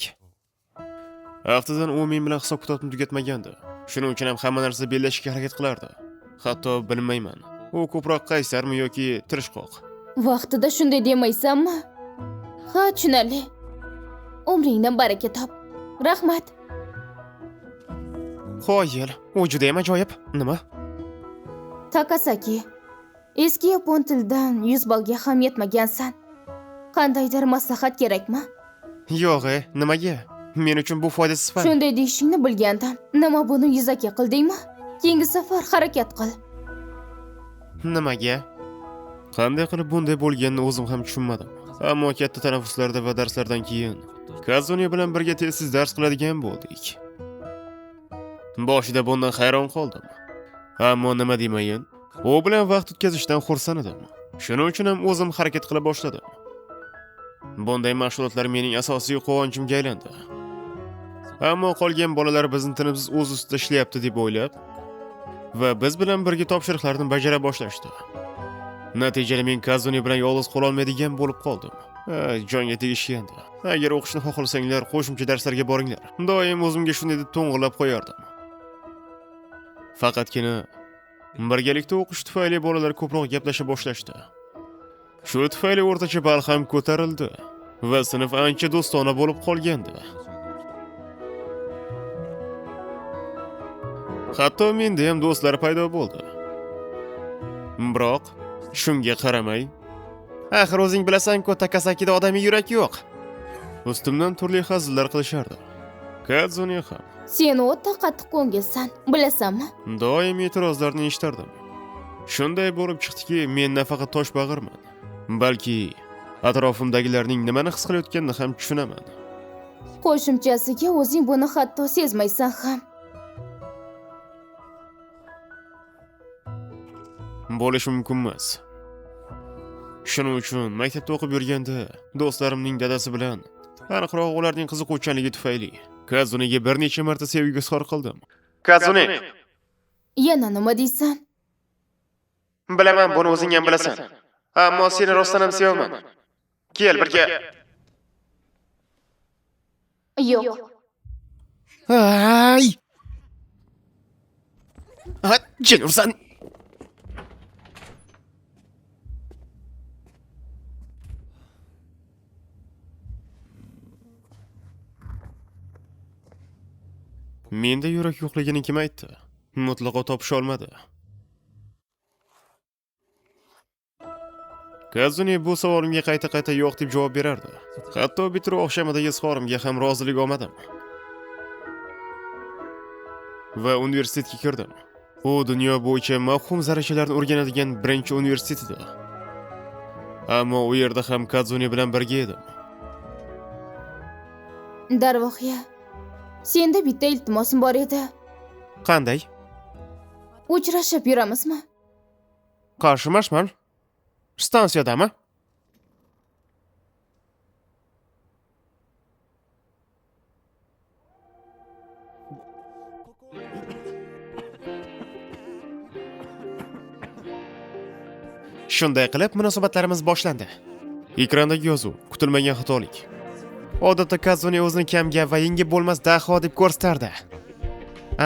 haftadan u men bilan hisob-kitobni tugatmagandi. Shuning uchun ham hamma narsa bellashishga harakat qilardi. Hatto bilmayman, u ko'proq qaysarmi yoki tirishqoq. Vaqtida shunday demaysanmi? Ha, tushunarli. Umringdan baraka top. Rahmat. Qoyil, u juda ham ajoyib. Nima? Takasaki, eski yapon tilidan 100 ballga ham yetmagansan. Qandaydir maslahat kerakmi? Yo'q, nimaga? Men uchun bu foydasiz fan. Shunday deyishingni bilgandim. Nima buni yuzaki qildingmi? Keyingi safar harakat qil. Nimaga? Qanday qilib bunday bo'lganini o'zim ham tushunmadim. Ammo katta tanaffuslarda va darslardan keyin Kazuni bilan birga tezsiz dars qiladigan bo'ldik. Boshida bundan hayron qoldim. Ammo nima demayin, u bilan vaqt o'tkazishdan xursand edim. Shuning uchun ham o'zim harakat qila boshladim. Bunday mashg'ulotlar mening asosiy quvonchimga aylandi. Ammo qolgan bolalar bizni tinimsiz o'z ustida ishlayapti deb o'ylab va biz bilan birga topshiriqlarni bajara boshlashdi. Natijada men Kazuni bilan yolg'iz qola olmaydigan bo'lib qoldim. Jonga tegishgandi. Agar o'qishni xohlasanglar, qo'shimcha darslarga boringlar. Doim o'zimga shunday deb to'ng'illab qo'yardim. Faqatgina birgalikda o'qish tufayli bolalar ko'proq gaplasha boshlashdi. Shu tufayli o'rtacha ball ham ko'tarildi va sinf ancha do'stona bo'lib qolgandi. Hatto menda ham do'stlar paydo bo'ldi. Biroq shunga qaramay, axir o'zing bilasan-ku, Takasakida odamiy yurak yo'q. Ustimdan turli hazillar qilishardi. Kadzuni ham. Sen o'ta qattiq ko'ngilsan, bilasanmi? Doim e'tirozlarni eshitardim. Shunday bo'lib chiqdiki, men nafaqat toshbag'irman, balki atrofimdagilarning nimani his qilayotganini ham tushunaman. Qo'shimchasiga o'zing buni hatto sezmaysan ham. Bo'lishi mumkin emas. Shuning uchun maktabda o'qib yurganda do'stlarimning dadasi bilan, aniqroq ularning qiziquvchanligi tufayli Kazuniga bir necha marta sevgi izhor qildim. Kazuni, Yana nima deysan? bilaman, buni o'zing ham bilasan. Ammo seni rostdan ham sevaman. Kel birga. Yo'q. Ay! Jin ursan. Menda yurak yo'qligini kim aytdi? Mutlaqo topisha olmadi. Kazuni bu savolimga qayta-qayta yo'q deb javob berardi. Hatto bitiruv oqshomidagi izhorimga ham rozilik olmadim. Va universitetga kirdim. U dunyo bo'yicha mavhum zarrachalarni o'rganadigan birinchi universitet edi. Ammo u yerda ham Kazuni bilan birga edim. Darvoqe, senda bitta iltimosim bor edi. Qanday? Uchrashib yuramizmi? Qarshimashman. Stansiyadami? Shunday qilib munosabatlarimiz boshlandi. Ekrandagi yozuv kutilmagan xatolik. Odatda Kazuni o'zini kamgap va yengib bo'lmas daho deb ko'rsatardi.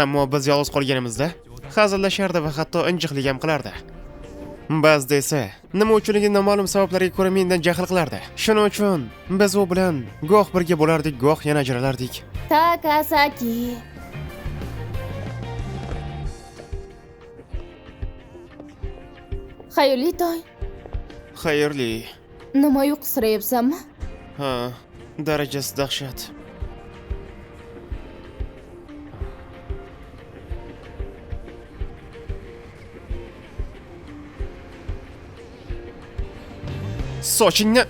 Ammo biz yolg'iz qolganimizda hazillashardi va hatto injiqlik ham qilardi. Ba'zida esa nima uchunligi noma'lum sabablarga ko'ra mendan jahl qilardi. Shuning uchun biz u bilan goh birga bo'lardik, goh yana ajralardik. Takasaki. Xayrli tong. Xayrli. Nima uyqusirayapsanmi? Ha, darajasi dahshat. Sochingni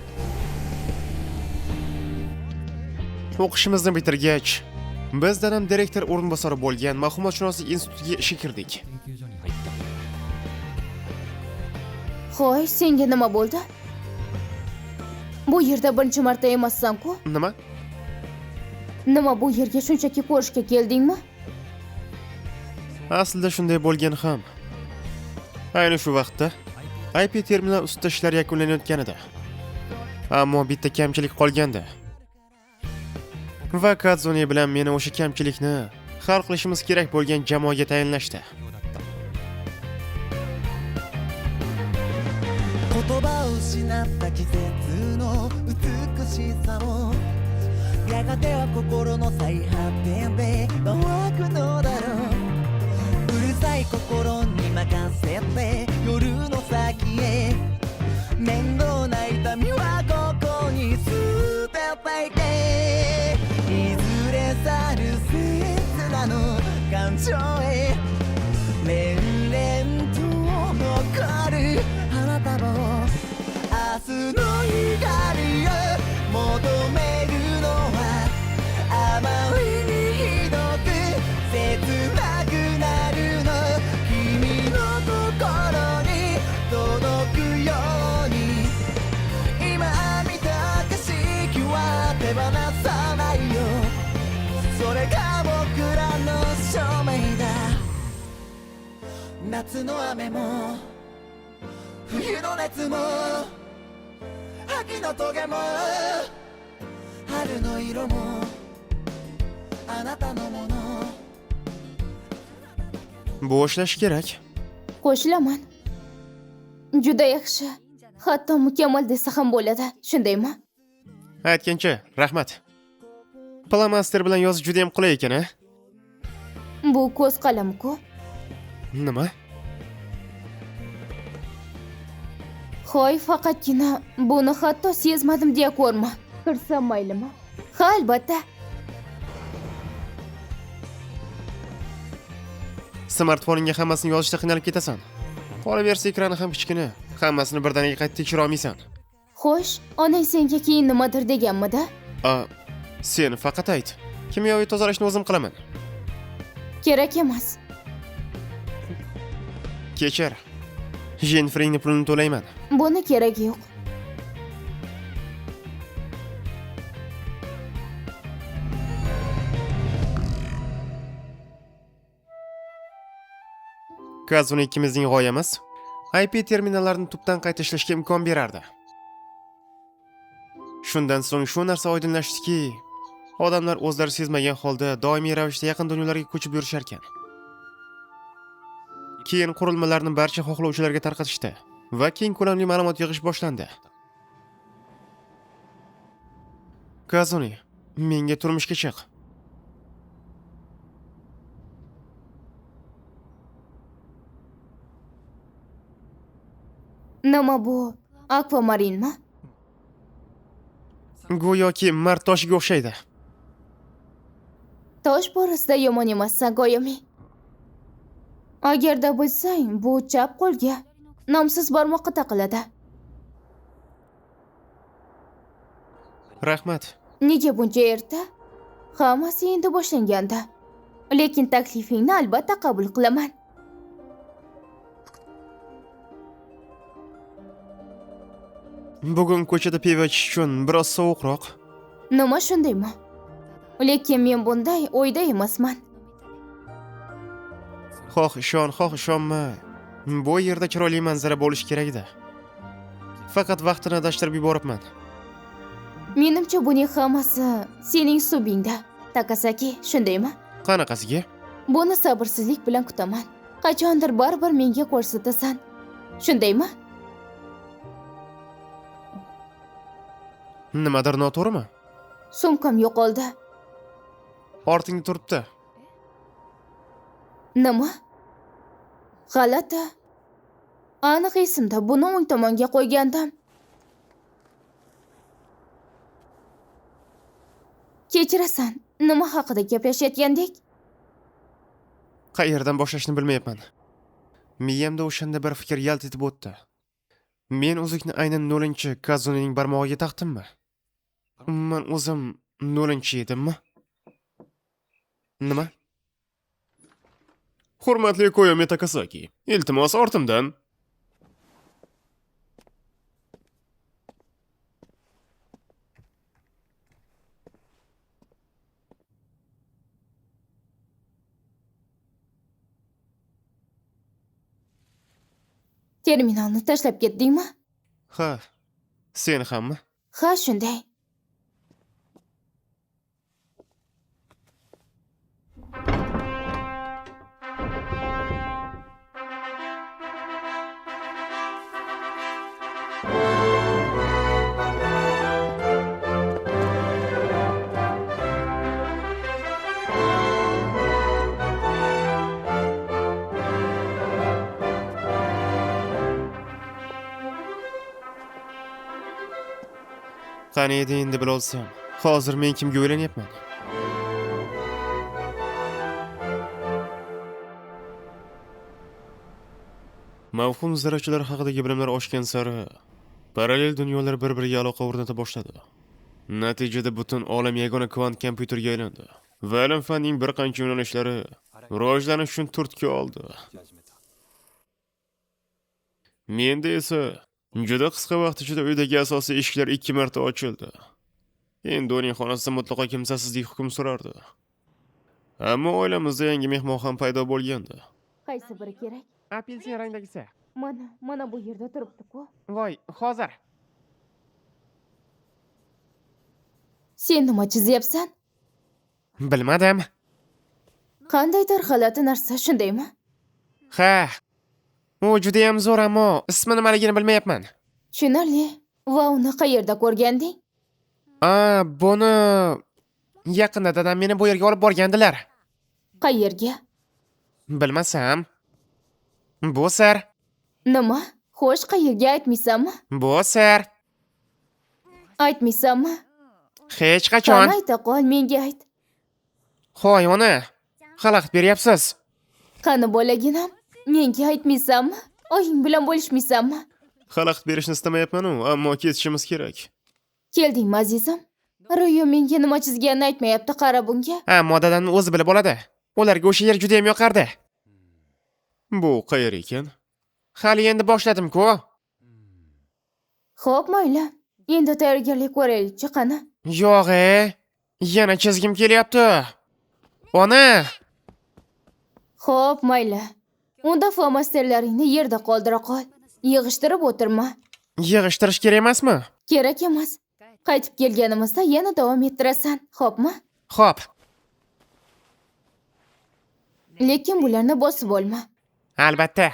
o'qishimizni bitirgach, biz dadam direktor o'rinbosari bo'lgan Ma'lumotshunoslik institutiga ishga kirdik. Xo'y, senga nima bo'ldi? Bu yerda birinchi marta emassan-ku? Nima? Nima bu yerga shunchaki ko'rishga keldingmi? Aslida shunday bo'lgan ham. Ayni shu vaqtda IP terminal ustida ishlar yakunlanayotgan edi. Ammo bitta kamchilik qolgandi. Va Kazuni bilan meni o'sha kamchilikni hal qilishimiz kerak bo'lgan jamoaga tayinlashdi. 言葉を失った季節の美しさもやがては心の最果てで乾くのだろううるさい心に任せて夜の先へ面倒な痛みはここに捨てていていずれ去る切なの感情へ連々と残る花束を明日の光を求めるのはあまりにひどく切なくなるの君の心に届くように今見た景色は手放さないよそれが僕らの証明だ夏の雨も冬の熱も秋の棘も春の色もあなたのもの Bu ishlash kerak. Qo'shilaman. Juda yaxshi. Hatto mukammal desa ham bo'ladi. Shundaymi? Aytgancha, rahmat. Plamaster bilan yozish juda ham qulay ekan-a? Bu ko'z qalami-ku. Nima? Xo'y, faqatgina buni hatto sezmadim deya ko'rma. Kirsam maylimi? Ha, albatta. Smartfoningga hammasini yozishda qiynalib ketasan. Qolaversa ekrani ham kichkina. Hammasini birdaniga qayta tekshira olmaysan. Xo'sh, onang senga keyin nimadir deganmidi? Sen faqat ayt. Kimyoviy tozalashni o'zim qilaman. Kerak emas. Kechir. Jenniferning pulini to'layman. Buni keragi yo'q. Kazuni ikkimizning g'oyamiz IP terminallarini tubdan qayta ishlashga imkon berardi. Shundan so'ng shu narsa oydinlashdiki, odamlar o'zlari sezmagan holda doimiy ravishda yaqin dunyolarga ko'chib yurisharkan ekan. Keyin qurilmalarni barcha xohlovchilarga tarqatishdi va keng ko'lamli ma'lumot yig'ish boshlandi. Kazuni, menga turmushga chiq. Nima bu? Akvamarinmi? Go'yoki mard toshiga o'xshaydi. Tosh borasida yomon emassan, Goyomi. Agarda bilsang, bu chap qo'lga nomsiz barmoqqa taqiladi. Rahmat. Nega buncha erta? Hammasi endi boshlanganda. Lekin taklifingni albatta qabul qilaman. Bugun ko'chada pivo ichish uchun biroz sovuqroq. Nima shundaymi? Lekin men bunday o'yda emasman. Xoh ishon, xoh ishonma. Bu yerda chiroyli manzara bo'lishi kerak edi. Faqat vaqtini adashtirib yuboribman. Menimcha buning hammasi sening subingda. Takasaki, shundaymi? Qanaqasiga? Buni sabrsizlik bilan kutaman. Qachondir baribir menga ko'rsatasan. Shundaymi? Nimadir noto'g'rimi? Sumkam yo'qoldi. Ortingda turibdi. Nima? G'alati. Aniq esimda, buni o'ng tomonga qo'ygandim. Kechirasan, nima haqida gaplashayotgandik? Qayerdan boshlashni bilmayapman. Miyamda o'shanda bir fikr yalt etib o'tdi. Men uzukni aynan 0-Kazunening barmog'iga taqdimmi? Men o'zim 0-edimmi? Nima? Hurmatli Koyomi Takasaki, iltimos ortimdan. Terminalni tashlab ketdingmi? Ha, sen hammi? Ha, shunday. Qani edi endi bilolsam. Hozir men kimga o'ylanyapman? Mavhum zarrachalar haqidagi bilimlar oshgan sari parallel dunyolar bir-biriga aloqa o'rnata boshladi. Natijada butun olam yagona kvant kompyuterga aylandi. Va ilm-fanning bir qancha yo'nalishlari rivojlanish uchun turtki oldi. Menda esa juda qisqa vaqt ichida uydagi asosiy eshiklar 2 marta ochildi. Endi uning xonasida mutlaqo kimsasizlik hukm surardi. Ammo oilamizda yangi mehmon ham paydo bo'lgandi. Qaysi biri kerak? Apelsin rangdagisi. Mana bu yerda turibdi-ku. Voy, hozir. Sen nima chizyapsan? Bilmadim. Qandaydir g'alati narsa, shundaymi? Ha. U juda ham zo'r, ammo ismi nimaligini bilmayapman. Tushunarli. Va uni qayerda ko'rganding? Buni yaqinda dadam meni bu yerga olib borgandilar. Qayerga? Bilmasam. Bu sir. Nima? Xo'sh, qayerga aytmaysanmi? Bu sir. Aytmaysanmi? Hech qachon. Qani ayta qol, menga ayt. Hoy, ona. Xalaqit beryapsiz. Qani bolaginam, menga aytmaysanmi? Oying bilan bo'lishmaysanmi? Xalaqit berishni istamayapman-u, ammo ketishimiz kerak. Keldingmi, azizim? Ro'yo menga nima chizganini aytmayapti, qara bunga. Ammo dadamni o'zi bilib oladi. Ularga o'sha yer juda ham yoqardi. Bu qayer ekan? Hali endi boshladim-ku. Xo'p, mayli. Endi tayyorgarlik ko'raylik-chi, qani. Yo'q-e. Yana chizgim kelyapti. Ona. Xo'p, mayli. Unda flomasterlaringni yerda qoldira qol. Yig'ishtirib o'tirma. Yig'ishtirish kerak emasmi? Kerak emas. Qaytib kelganimizda yana davom ettirasan, xo'pmi? Xo'p. Lekin bularni bosib olma. Albatta.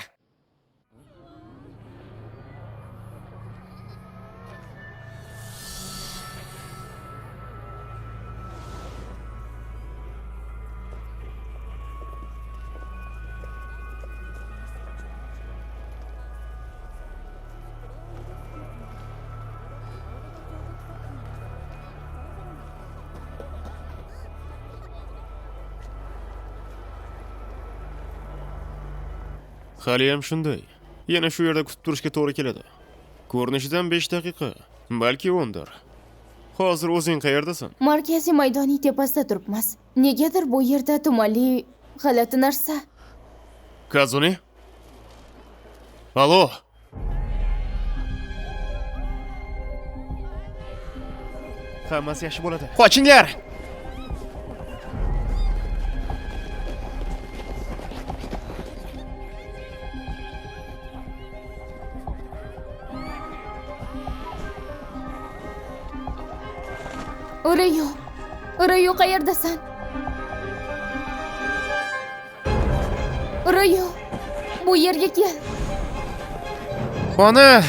Haliyam shunday. Yana shu yerda kutib turishga to'g'ri keladi. Ko'rinishidan 5 daqiqa, balki 10 dir. Hozir o'zing qayerdasan? Markaziy maydonning tepasida turibmiz. Negadir bu yerda tumanli g'alati narsa. Kazuni? Alo. Hammasi yaxshi bo'ladi. Qochinglar! Rayo. Rayo qayerdasan? Rayo. Bu yerga kel. Ona!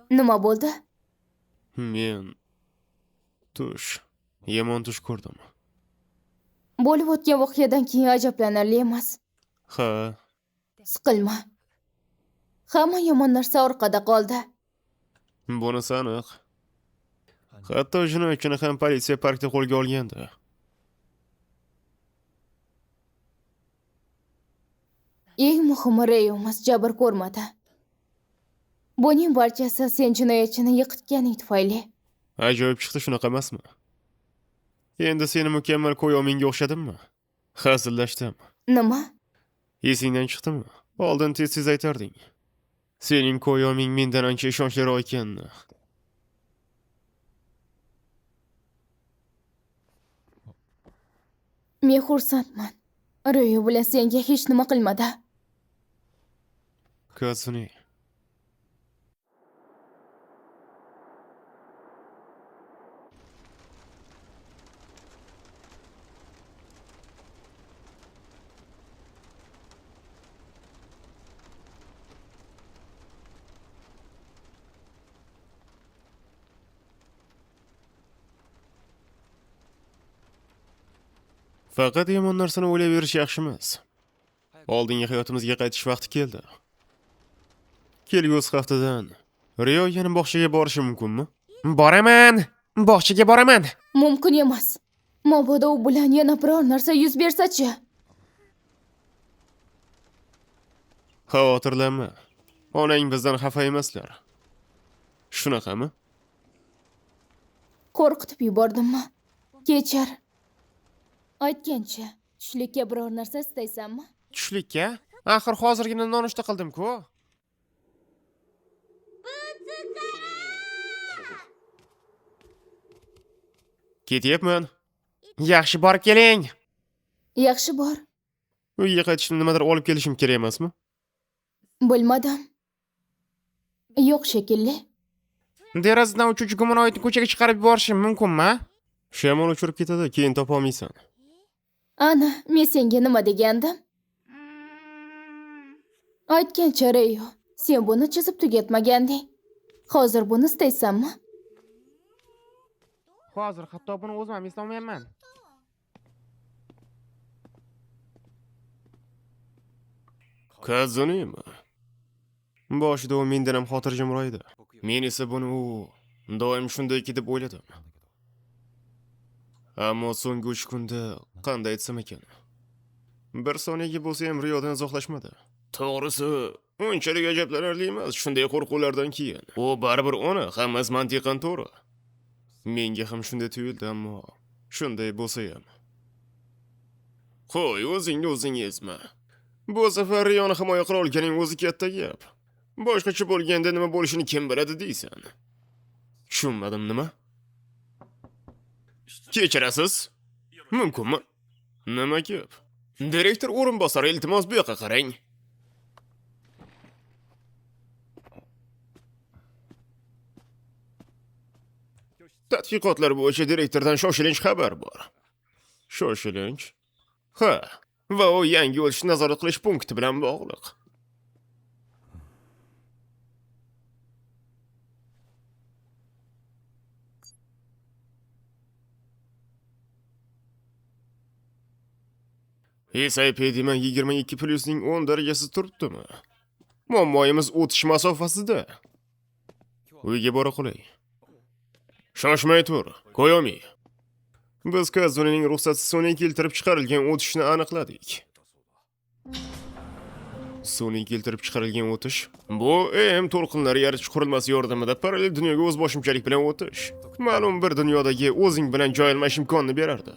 Nima bo'ldi? Men yomon tush ko'rdim. Bo'lib o'tgan voqeadan keyin ajablanarli emas. Ha, Siqilma. Hamma yomon narsa orqada qoldi. bunisi aniq. Hatto jinoyatchini ham politsiya parkda qo'lga olgandi. Eng muhimi Rayomas jabr ko'rmadi. Buning barchasi sen jinoyatchini yiqitganing tufayli. Ajoyib chiqdi, shunaqa emasmi? Endi seni mukammal ko'yomingga o'xshadimmi? Hazillashdim. Nima? Esingdan chiqdimi? Oldin tez-tez aytarding. Sening ko'yoming mendan ancha ishonchliroq ekanini. Men xursandman. Rayo bilan senga hech nima qilmadi. Kazuni. Faqat yomon narsani o'ylayverish yaxshi emas. Oldingi hayotimizga qaytish vaqti keldi. Kelgusi haftadan Rio yana bog'chaga borishi mumkinmi? Boraman! Bog'chaga boraman! Mumkin emas. Mabodo u bilan yana biror narsa yuz bersa-chi? Xavotirlanma. Onang bizdan xafa emaslar. Shunaqami? Qo'rqitib yubordimmi? Kechir. Aytgancha, tushlikka biror narsa istaysanmi? Tushlikka? Axir hozirgina nonushta qildim-ku. Ketyapman. Yaxshi borib keling. Yaxshi bor. Uyga qaytishni nimadir olib kelishim kerak emasmi? Bilmadim. Yo'q shekilli. Derazadan uchuvchi gumonoidni ko'chaga chiqarib yuborishim mumkinmi? Shamol uchirib ketadi, keyin topolmaysan. Ana, men senga nima degandim? Aytgancha Rayo, sen buni chizib tugatmaganding. Hozir buni istaysanmi? Hozir hatto buni o'zim ham eslolmayman. Kazunimi? Boshida u mendan ham xotirjamroq edi. Men esa buni u doim shunday deb o'yladim. Ammo so'nggi 3 kunda qanday aytsam ekan? Bir soniyaga bo'lsa ham Riyodan uzoqlashmadi. To'g'risi, unchalik ajablanarli emas shunday qo'rquvlardan keyin. U baribir uni hammasi mantiqan to'g'ri. Menga ham shunday tuyuldi, ammo shunday bo'lsa ham. Qo'y, o'zingni o'zing ezma. Bu safar Riyoni himoya qila olganing o'zi katta gap. Boshqacha bo'lganda nima bo'lishini kim biladi deysan? Tushunmadim nima? Kechirasiz? Mumkinmi? Nima gap? Direktor o'rinbosari, iltimos bu yoqqa qarang. Tadqiqotlar bo'yicha direktordan shoshilinch xabar bor. Shoshilinch? Ha, va u yangi o'tish nazorat qilish punkti bilan bog'liq. SIP demak 22+ ning 10 darajasi turibdimi? Muammoyimiz o'tish masofasida. Uyga bora qolay. Shoshmay tur, Koyomi. Biz Kazunining ruxsatsiz sun'iy keltirib chiqarilgan o'tishni aniqladik. Sun'iy keltirib chiqarilgan o'tish bu to'lqinlari yaratish qurilmasi yordamida parallel dunyoga o'zboshimchalik bilan o'tish. Ma'lum bir dunyodagi o'zing bilan joy almash imkonini berardi.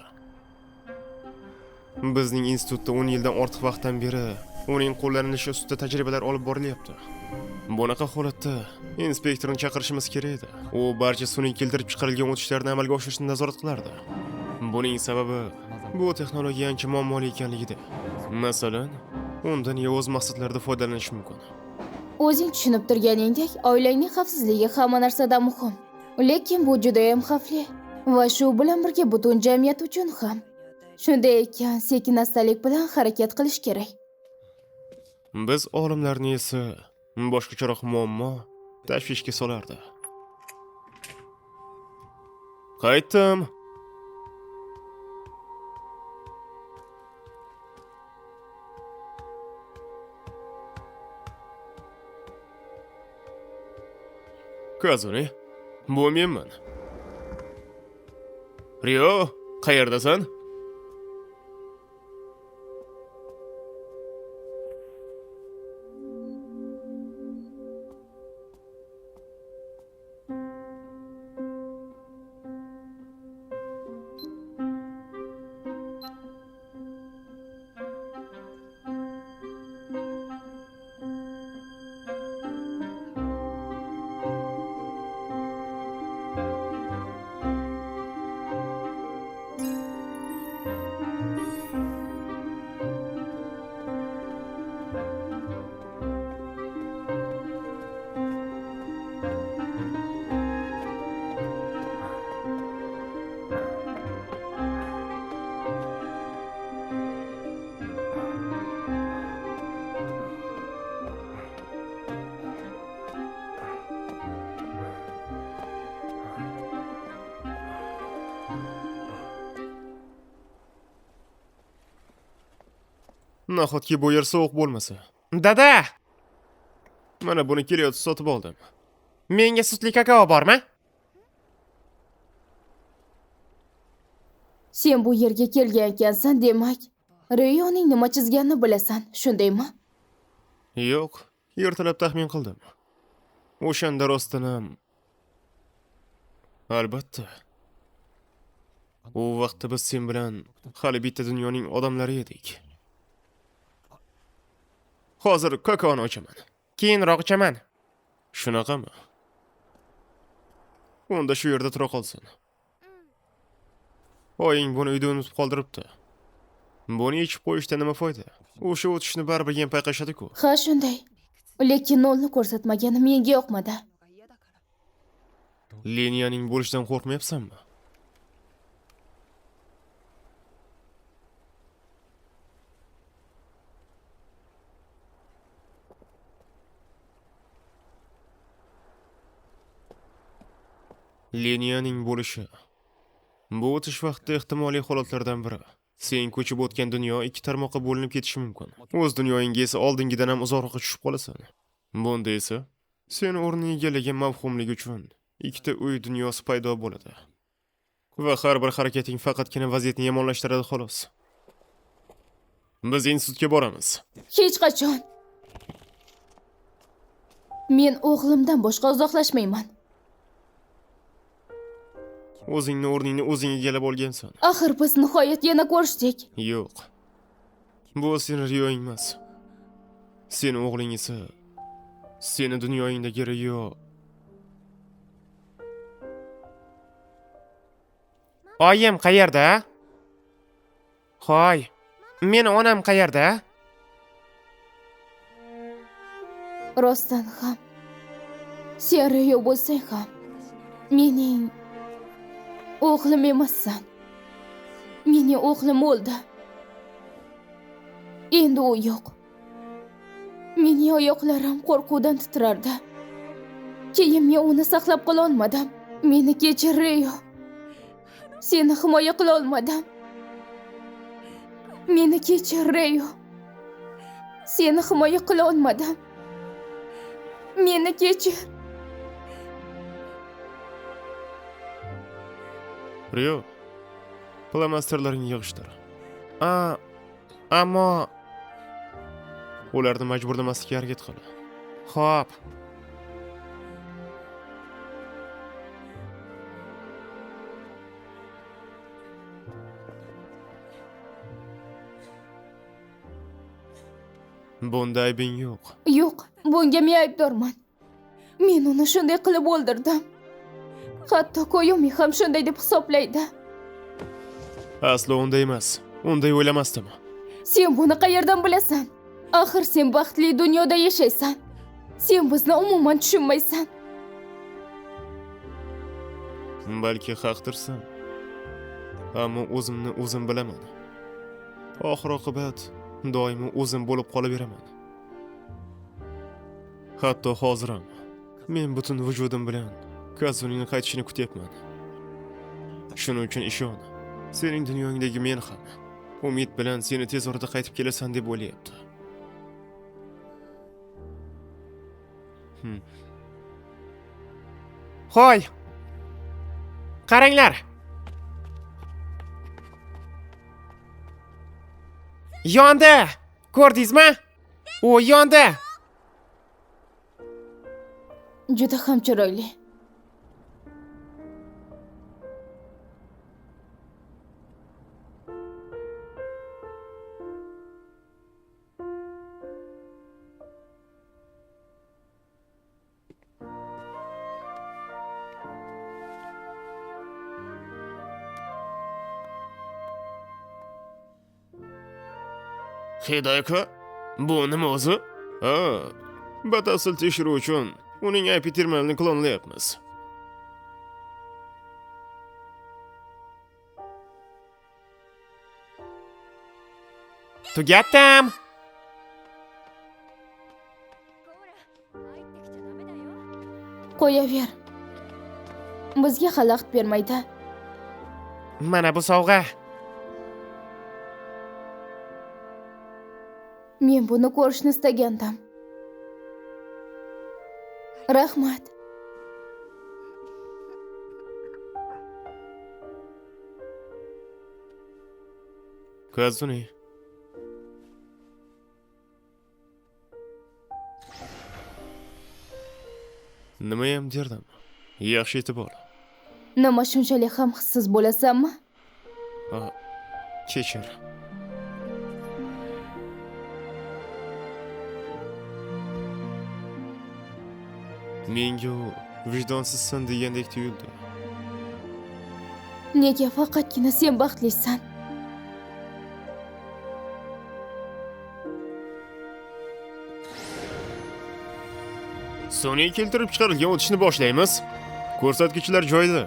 Bizning institutda 10 yildan ortiq vaqtdan beri uning qo'llanishi ustida tajribalar olib borilyapti. Bunaqa holatda inspektorni chaqirishimiz kerak edi. U barcha sun'iy keltirib chiqarilgan o'tishlarni amalga oshirishni nazorat qilardi. Buning sababi bu texnologiya ancha muammoli ekanligida. Masalan, undan o'z maqsadlarida foydalanish mumkin. O'zing tushunib turganingdek, oilangning xavfsizligi hamma narsadan muhim. Lekin bu juda ham xavfli va shu bilan birga butun jamiyat uchun ham. Shunday ekan, sekin-astalik bilan harakat qilish kerak. Biz olimlarni esa boshqacharoq muammo tashvishga solardi. Qaytdim. Kazuni, bu menman. Rio, qayerdasan? Nahotki bu yer sovuq bo'lmasa. Dada! Mana buni kelyotib sotib oldim. Menga sutli kakao bormi? Sen bu yerga kelgan ekansan, demak, Rioning nima chizganini bilasan, shundaymi? Yo'q, ertalab taxmin qildim. O'shanda rostdan ham albatta. U vaqtda biz sen bilan hali bitta dunyoning odamlari edik. Hozir kakaoni ochaman. Keyinroq ichaman. Shunaqami? Unda shu yerda tura qolsin. Oying buni uyda unutib qoldiribdi. Buni ichib qo'yishda nima foyda? O'sha o'tishni baribir ham payqashadi-ku. Ha, shunday. Lekin nolni ko'rsatmagani menga yoqmadi. Liniyaning bo'lishidan qo'rqmayapsanmi? Liniyaning bo'lishi. Bu o'tish vaqtida ehtimoliy holatlardan biri. Sen ko'chib o'tgan dunyo ikki tarmoqqa bo'linib ketishi mumkin. O'z dunyoyingga esa oldingidan ham uzoqroqqa tushib qolasan. Bunda esa sen o'rnini egallagan mavhumlik uchun ikkita uy dunyosi paydo bo'ladi. Va har bir harakating faqatgina vaziyatni yomonlashtiradi xolos. Biz institutga boramiz. Hech qachon. Men o'g'limdan boshqa uzoqlashmayman. O'zingni o'rningni o'zing egallab olgansan. Axir biz nihoyat yana ko'rishdik. Yo'q. Bu sening riyoing emas. Sen o'g'ling esa Seni dunyoyingdagi Rio. Oyim qayerda? Hoy, meni onam qayerda? Rostdan ham sen Rio bo'lsang ham mening o'g'lim emassan. Mening o'g'lim o'ldi. Endi u yo'q. Mening oyoqlarim qo'rquvdan titrardi. Keyin men uni saqlab qola olmadim. Meni kechir Rio. Seni himoya qila olmadim. Meni kechir Rio. Seni himoya qila olmadim. Meni kechir. Rio, plamasterlaringni yig'ishtir. Ammo ularni majburlamaslikka harakat qil. Xo'p. Bunda aybing yo'q. Yo'q, bunga men aybdorman. Men uni shunday qilib o'ldirdim. Hatto Koyumi ham shunday deb hisoblaydi. Aslo unday emas. Unday o'ylamasdim. Sen buni qayerdan bilasan? Axir sen baxtli dunyoda yashaysan. Sen bizni umuman tushunmaysan. Balki haqdirsan. Ammo o'zimni o'zim bilaman. Oxir-oqibat doimo o'zim bo'lib qolaveraman. Hatto hozir ham men butun vujudim bilan Kazuning qaytishini kutyapman. Shuning uchun ishon. Sening dunyoingdagi men ham umid bilan seni tez orada qaytib kelasan deb o'ylayapti. Hoy! Qaranglar. Yondi! Ko'rdingizmi? U yondi. Juda ham chiroyli. Hidayko, bu nima o'zi? Batafsil tekshiruv uchun uning IP terminalini klonlayapmiz. Tugatdim. Qo'yaver. Bizga xalaqit bermaydi. Mana bu sovg'a. Men buni ko'rishni istagandim. Rahmat. Kazuni. Nima ham derdim? Yaxshi yetib ol. Nima shunchalik ham hissiz bo'lasanmi? Kechir. Menga u vijdonsizsan degandek tuyuldi. Nega faqatgina sen baxtlisan? Sun'iy keltirib chiqarilgan o'tishni boshlaymiz. Ko'rsatkichlar joyida.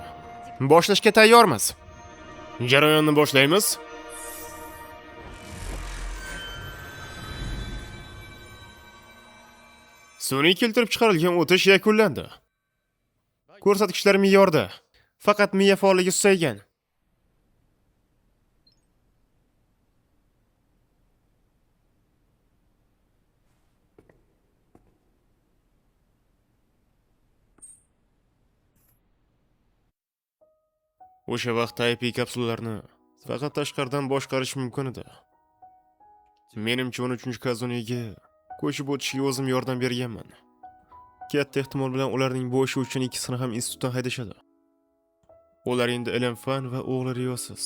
Boshlashga tayyormiz. Jarayonni boshlaymiz. Sun'iy keltirib chiqarilgan o'tish yakunlandi. Ko'rsatkichlar me'yorda. Faqat miya faolligi susaygan. O'sha vaqtda IP kapsulalarni faqat tashqaridan boshqarish mumkin edi. Menimcha 13-Kazuniga ko'chib o'tishga o'zim yordam berganman. Katta ehtimol bilan ularning bu ishi uchun ikkisini ham institutdan haydashadi. Ular endi ilm-fan va o'g'li Riyosiz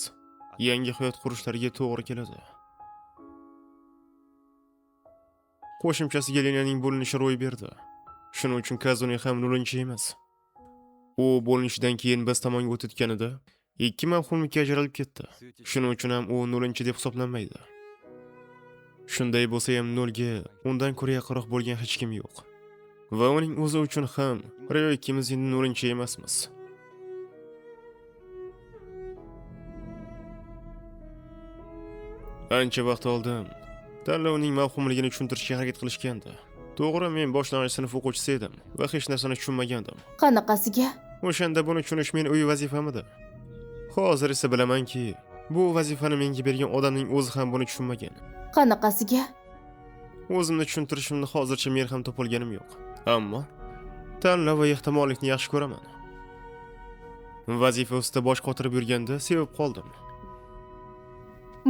yangi hayot qurishlariga to'g'ri keladi. Qo'shimchasiga liniyaning bo'linishi ro'y berdi. Shuning uchun Kazuni ham nulinchi emas. U bo'linishidan keyin biz tomonga o'tayotganida ikki mavhumlikka ajralib ketdi. Shuning uchun ham u nulinchi deb hisoblanmaydi. Shunday bo'lsa ham nolga undan ko'ra yaqinroq bo'lgan hech kim yo'q. Va uning o'zi uchun ham Rio ikkimiz endi nulinchi emasmiz. Ancha vaqt oldin tanlovning mavhumligini tushuntirishga harakat qilishgandi. To'g'ri, men boshlang'ich sinf o'quvchisi edim va hech narsani tushunmagandim. Qanaqasiga? O'shanda buni tushunish mening uy vazifam edi. Hozir esa bilamanki, bu vazifani menga bergan odamning o'zi ham buni tushunmagan. Qanaqasiga? O'zimni tushuntirishimni hozircha men ham topolganim yo'q. Ammo tanlov va ehtimollikni yaxshi ko'raman. Vazifa ustida bosh qotirib yurganda sevib qoldim.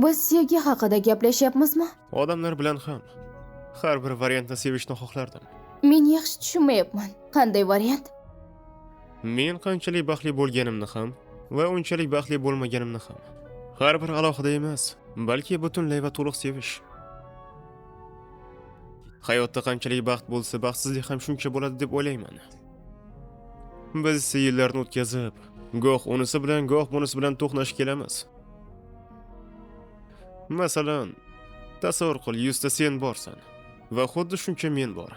Biz sevgi haqida gaplashyapmizmi? Odamlar bilan ham har bir variantni sevishni xohlardim. Men yaxshi tushunmayapman. Qanday variant? Men qanchalik baxtli bo'lganimni ham va unchalik baxtli bo'lmaganimni ham har bir alohida emas, balki butunlay va to'liq sevish. Hayotda qanchalik baxt bo'lsa, baxtsizlik ham shuncha bo'ladi deb o'ylayman. Biz esa yillarni o'tkazib, goh unisi bilan, goh bunisi bilan to'qnash kelamiz. Masalan, tasavvur qil, 100 ta sen borsan va xuddi shuncha men bor.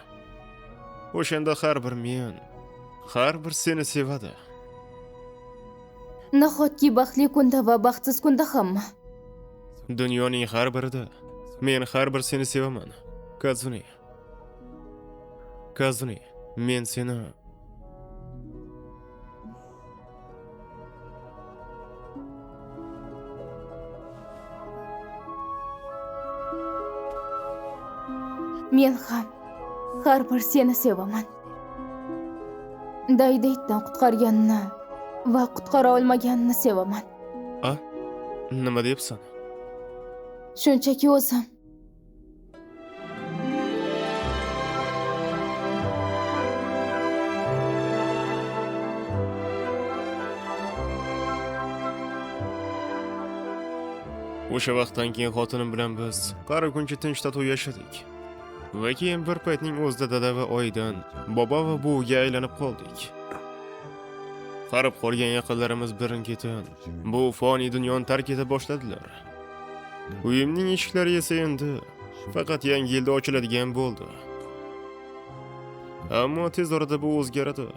O'shanda har bir men, har bir seni sevadi. Nahotki baxtli kunda va baxtsiz kunda hamma? Dunyoning har birida men har bir seni sevaman. Kazuni. Kazuni, men seni Men ham har bir seni sevaman. Daydaytdan qutqarganini va qutqara olmaganini sevaman. Nima deyapsan? Shunchaki o'zim. O'sha vaqtdan keyin xotinim bilan biz qaraguncha tinch totuv yashadik. Va keyin bir paytning o'zida dada va oydan bobo va buviga aylanib qoldik. Qarib qolgan yaqinlarimiz birin-ketin bu foniy dunyoni tark eta boshladilar. Uyimning eshiklari esa endi faqat yangi yilda ochiladigan bo'ldi. Ammo tez orada bu o'zgaradi.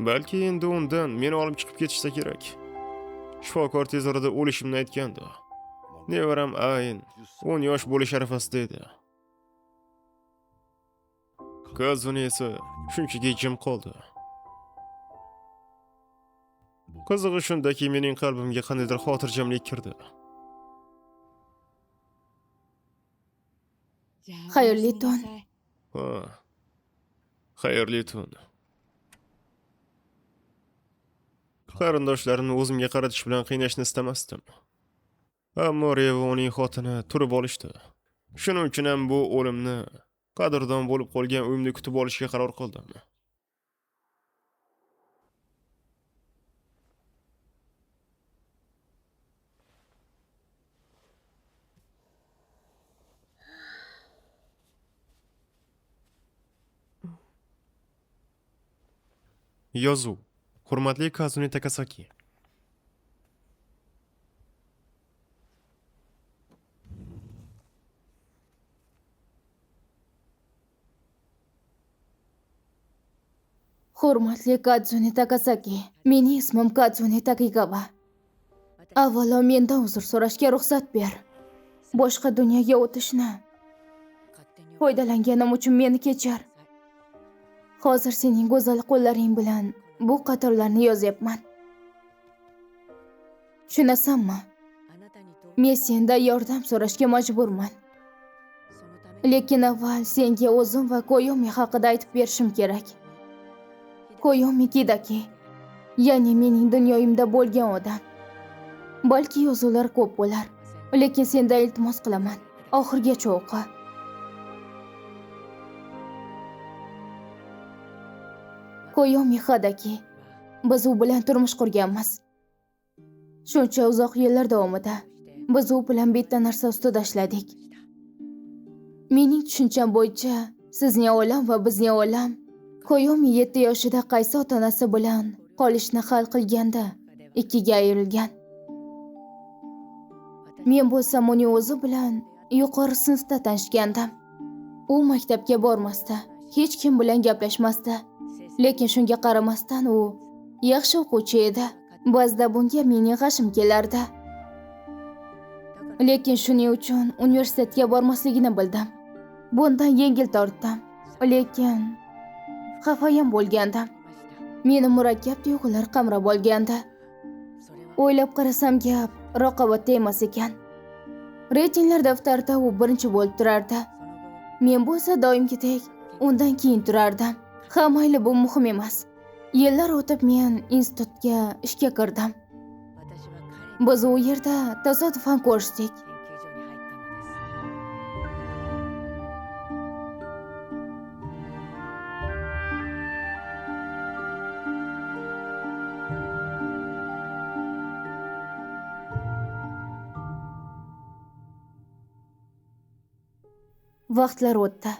Balki endi undan meni olib chiqib ketishsa kerak. Shifokor tez orada o'lishimni aytgandi. Nevaram Ayn 10 yosh bo'lish arafasida edi. Kazuni esa shunchaki jim qoldi. Qizig'i shundaki mening qalbimga qandaydir xotirjamlik kirdi. Xayrli tun. Xayrli tun. Qarindoshlarimni o'zimga qaratish bilan qiynashni istamasdim. Ammo Revo uning xotini turib olishdi. Shuning uchun ham bu o'limni qadrdon bo'lib qolgan uyimni kutib olishga qaror qildim. Yozuv. Hurmatli Kazuni Takasaki. Hurmatli Kazuni Takasaki. Mening ismim Kazuni Takigawa. Avvalo mendan uzr so'rashga ruxsat ber. Boshqa dunyoga o'tishni foydalanganim uchun meni kechir. Hozir sening go'zal qo'llaring bilan bu qatorlarni yozyapman. Tushunasanmi? Men sendan yordam so'rashga majburman. Lekin avval senga o'zim va Koyomi haqida aytib berishim kerak. Koyomi Kidaki, ya'ni mening dunyoyimda bo'lgan odam. Balki yozuvlar ko'p bo'lar, lekin sendan iltimos qilaman, oxirgacha o'qi. Koyomi Hadaki, biz u bilan turmush qurganmiz. Shuncha uzoq yillar davomida biz u bilan bitta narsa ustida ishladik. Mening tushuncham bo'yicha sizning olam va bizning olam Koyomi 7 yoshida qaysi ota-onasi bilan qolishni hal qilganda ikkiga ayrilgan. Men bo'lsam uning o'zi bilan yuqori sinfda tanishgandim. U maktabga bormasdi, hech kim bilan gaplashmasdi. Lekin shunga qaramasdan u yaxshi o'quvchi edi. Ba'zida bunga mening g'ashim kelardi. Lekin shuning uchun universitetga bormasligini bildim. Bundan yengil tortdim. Lekin xafa ham bo'lgandim. Meni murakkab tuyg'ular qamrab olgandi. O'ylab qarasam gap raqobatda emas ekan. Reytinglar daftarida u birinchi bo'lib turardi. Men bo'lsa doimgidek undan keyin turardim. Ha, mayli, bu muhim emas. Yillar o'tib men institutga ishga kirdim. Biz u yerda tasodifan ko'rishdik. Vaqtlar o'tdi.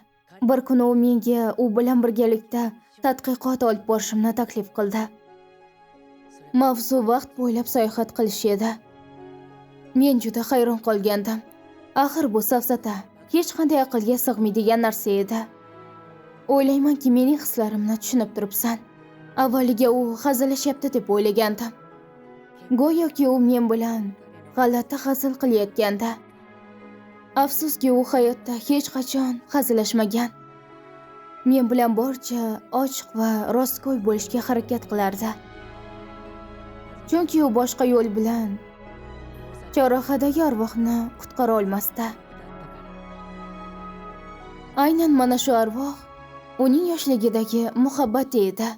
Bir kuni u menga u bilan birgalikda tadqiqot olib borishimni taklif qildi. Mavzu vaqt bo'ylab sayohat qilish edi. Men juda hayron qolgandim. Axir bu safsata, hech qanday aqlga sig'maydigan narsa edi. O'ylaymanki, mening hislarimni tushunib turibsan. Avvaliga u hazillashyapti deb o'ylagandim. Go'yoki u men bilan g'alati hazil qilayotganda. Afsuski, u hayotda hech qachon hazillashmagan. Men bilan boricha ochiq va rostgo'y bo'lishga harakat qilardi. Chunki u boshqa yo'l bilan chorrahadagi arvohni qutqara olmasdi. Aynan mana shu arvoh uning yoshligidagi muhabbati edi.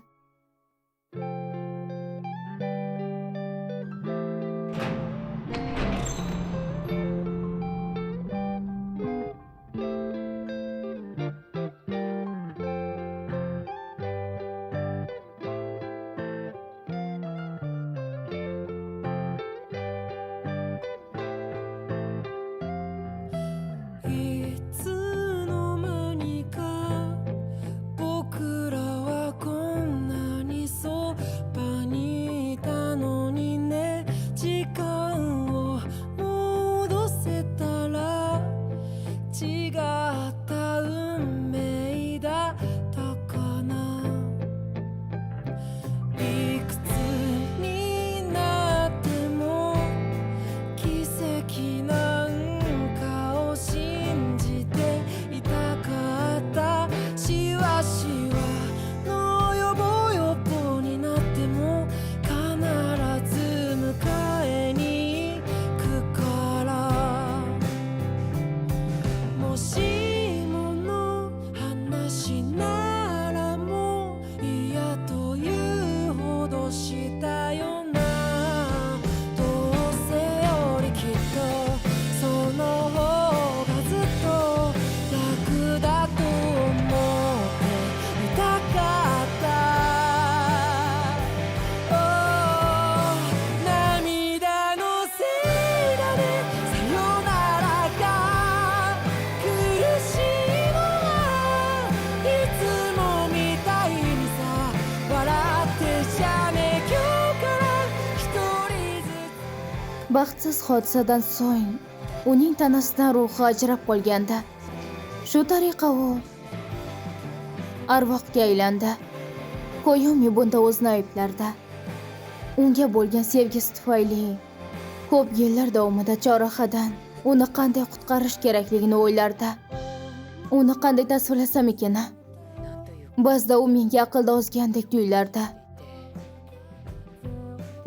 Baxtsiz hodisadan so'ng uning tanasidan ruhi ajrab qolgandi. Shu tariqa u arvohga aylandi. Koyomi bunda o'zini ayblardi. Unga bo'lgan sevgisi tufayli ko'p yillar davomida chorrahadan uni qanday qutqarish kerakligini o'ylardi. Uni qanday tasvirlasam ekan? Ba'zida u menga aqlda ozgandek tuyulardi.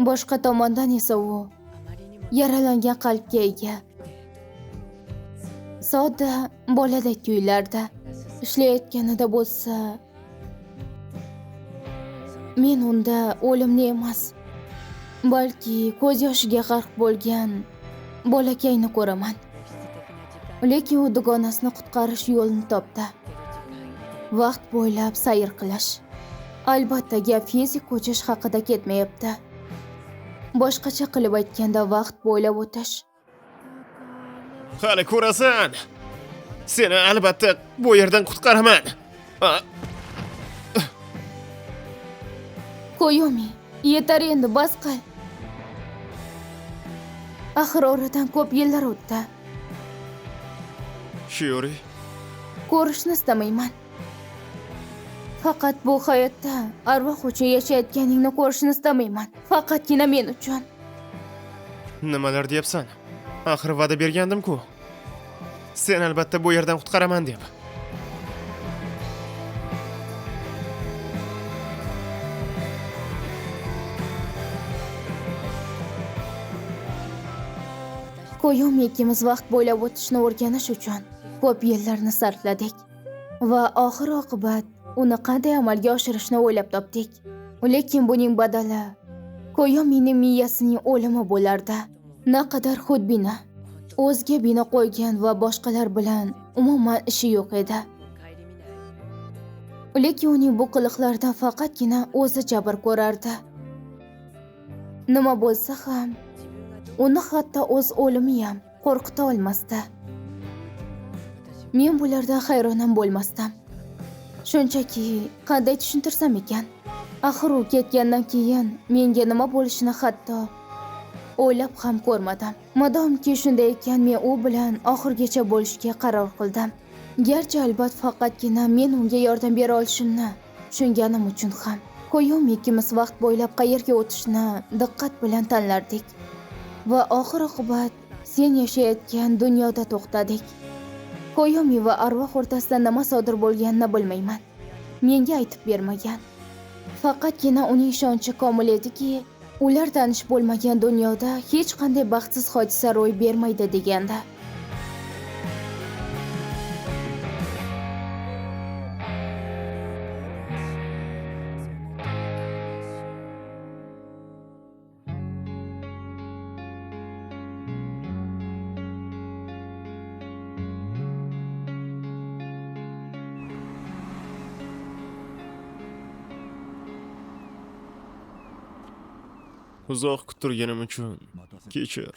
Boshqa tomondan esa u yaralangan qalbga ega. Sodda boladek tuyulardi. Ishlayotganida bo'lsa, men unda o'limni emas, balki ko'z yoshiga g'arq bo'lgan bolakayni ko'raman. Lekin u dugonasini qutqarish yo'lini topdi. Vaqt bo'ylab sayr qilish. Albatta, gap fizik ko'chish haqida ketmayapti. Boshqacha qilib aytganda, vaqt bo'ylab o'tish. Hali ko'rasan. Seni albatta bu yerdan qutqaraman. Koyomi, yetar endi, bas qil. Axir oradan ko'p yillar o'tdi. Shiori, Ko'rishni istamayman. Faqat bu hayotda arvoh uchun yashayotganingni ko'rishni istamayman. Faqatgina men uchun. nimalar deyapsan? Axir va'da bergandim-ku. Sen albatta bu yerdan qutqaraman deb. Koyomi ikkimiz vaqt bo'ylab o'tishni o'rganish uchun ko'p yillarni sarfladik va oxir oqibat uni qanday amalga oshirishni o'ylab topdik. Lekin buning badali Koyomining miyasining o'limi bo'lardi. Naqadar xudbina, o'ziga bino qo'ygan va boshqalar bilan umuman ishi yo'q edi. Lekin uning bu qiliqlaridan faqatgina o'zi jabr ko'rardi. Nima bo'lsa ham uni hatto o'z o'limi ham qo'rqita olmasdi. Men bulardan hayronim bo'lmasdim. Shunchaki qanday tushuntirsam ekan? Axir u ketgandan keyin menga nima bo'lishini hatto o'ylab ham ko'rmadim. Madomki shunday ekan, men u bilan oxirgacha bo'lishga qaror qildim. Garchi albatta faqatgina men unga yordam bera olishimni tushunganim uchun ham. Koyomi ikkimiz vaqt bo'ylab qayerga o'tishni diqqat bilan tanlardik. Va oxir oqibat sen yashayotgan dunyoda to'xtadik. Koyomi va arvoh o'rtasida nima sodir bo'lganini bilmayman. Menga aytib bermagan. Faqatgina uning ishonchi komil ediki, ular tanish bo'lmagan dunyoda hech qanday baxtsiz hodisa ro'y bermaydi deganda. Uzoq kuttirganim uchun kechir.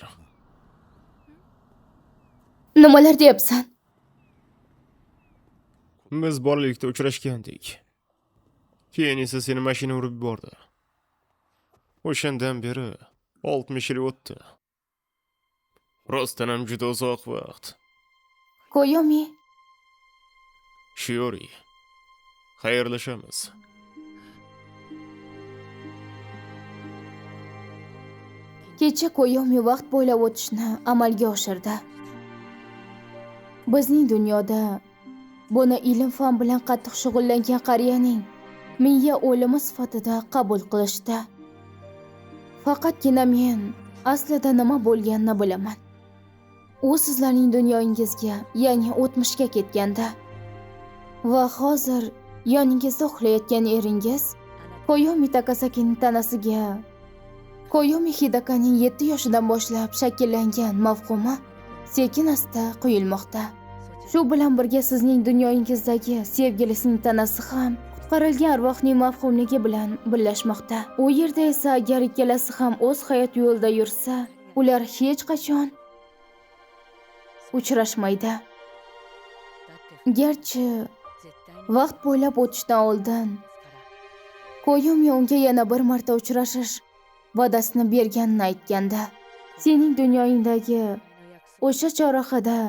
Nimalar deyapsan? Biz bolalikda uchrashgandik. Keyin esa seni mashina urib yubordi. O'shandan beri 60 yil o'tdi. Rostdan ham juda uzoq vaqt. Koyomi, Shiori, xayrlashamiz. kecha Koyomi vaqt bo'ylab o'tishni amalga oshirdi. Bizning dunyoda buni ilm-fan bilan qattiq shug'ullangan qariyaning miya o'limi sifatida qabul qilishdi. Faqatgina men aslida nima bo'lganini bilaman. U sizlarning dunyoyingizga, ya'ni o'tmishga ketganda va hozir yoningizda uxlayotgan eringiz Koyomi Takasakining tanasiga Koyomi Hidakaning 7 yoshidan boshlab shakllangan mafhumi sekin-asta quyilmoqda. Shu bilan birga sizning dunyoyingizdagi sevgilisining tanasi ham qutqarilgan arvohning mafhumligi bilan birlashmoqda. U yerda esa agar ikkalasi ham o'z hayot yo'lida yursa, ular hech qachon uchrashmaydi. Garchi vaqt bo'ylab o'tishdan oldin Koyomi unga yana bir marta uchrashish va'dasini berganini aytganda, sening dunyoyingdagi o'sha chorrahada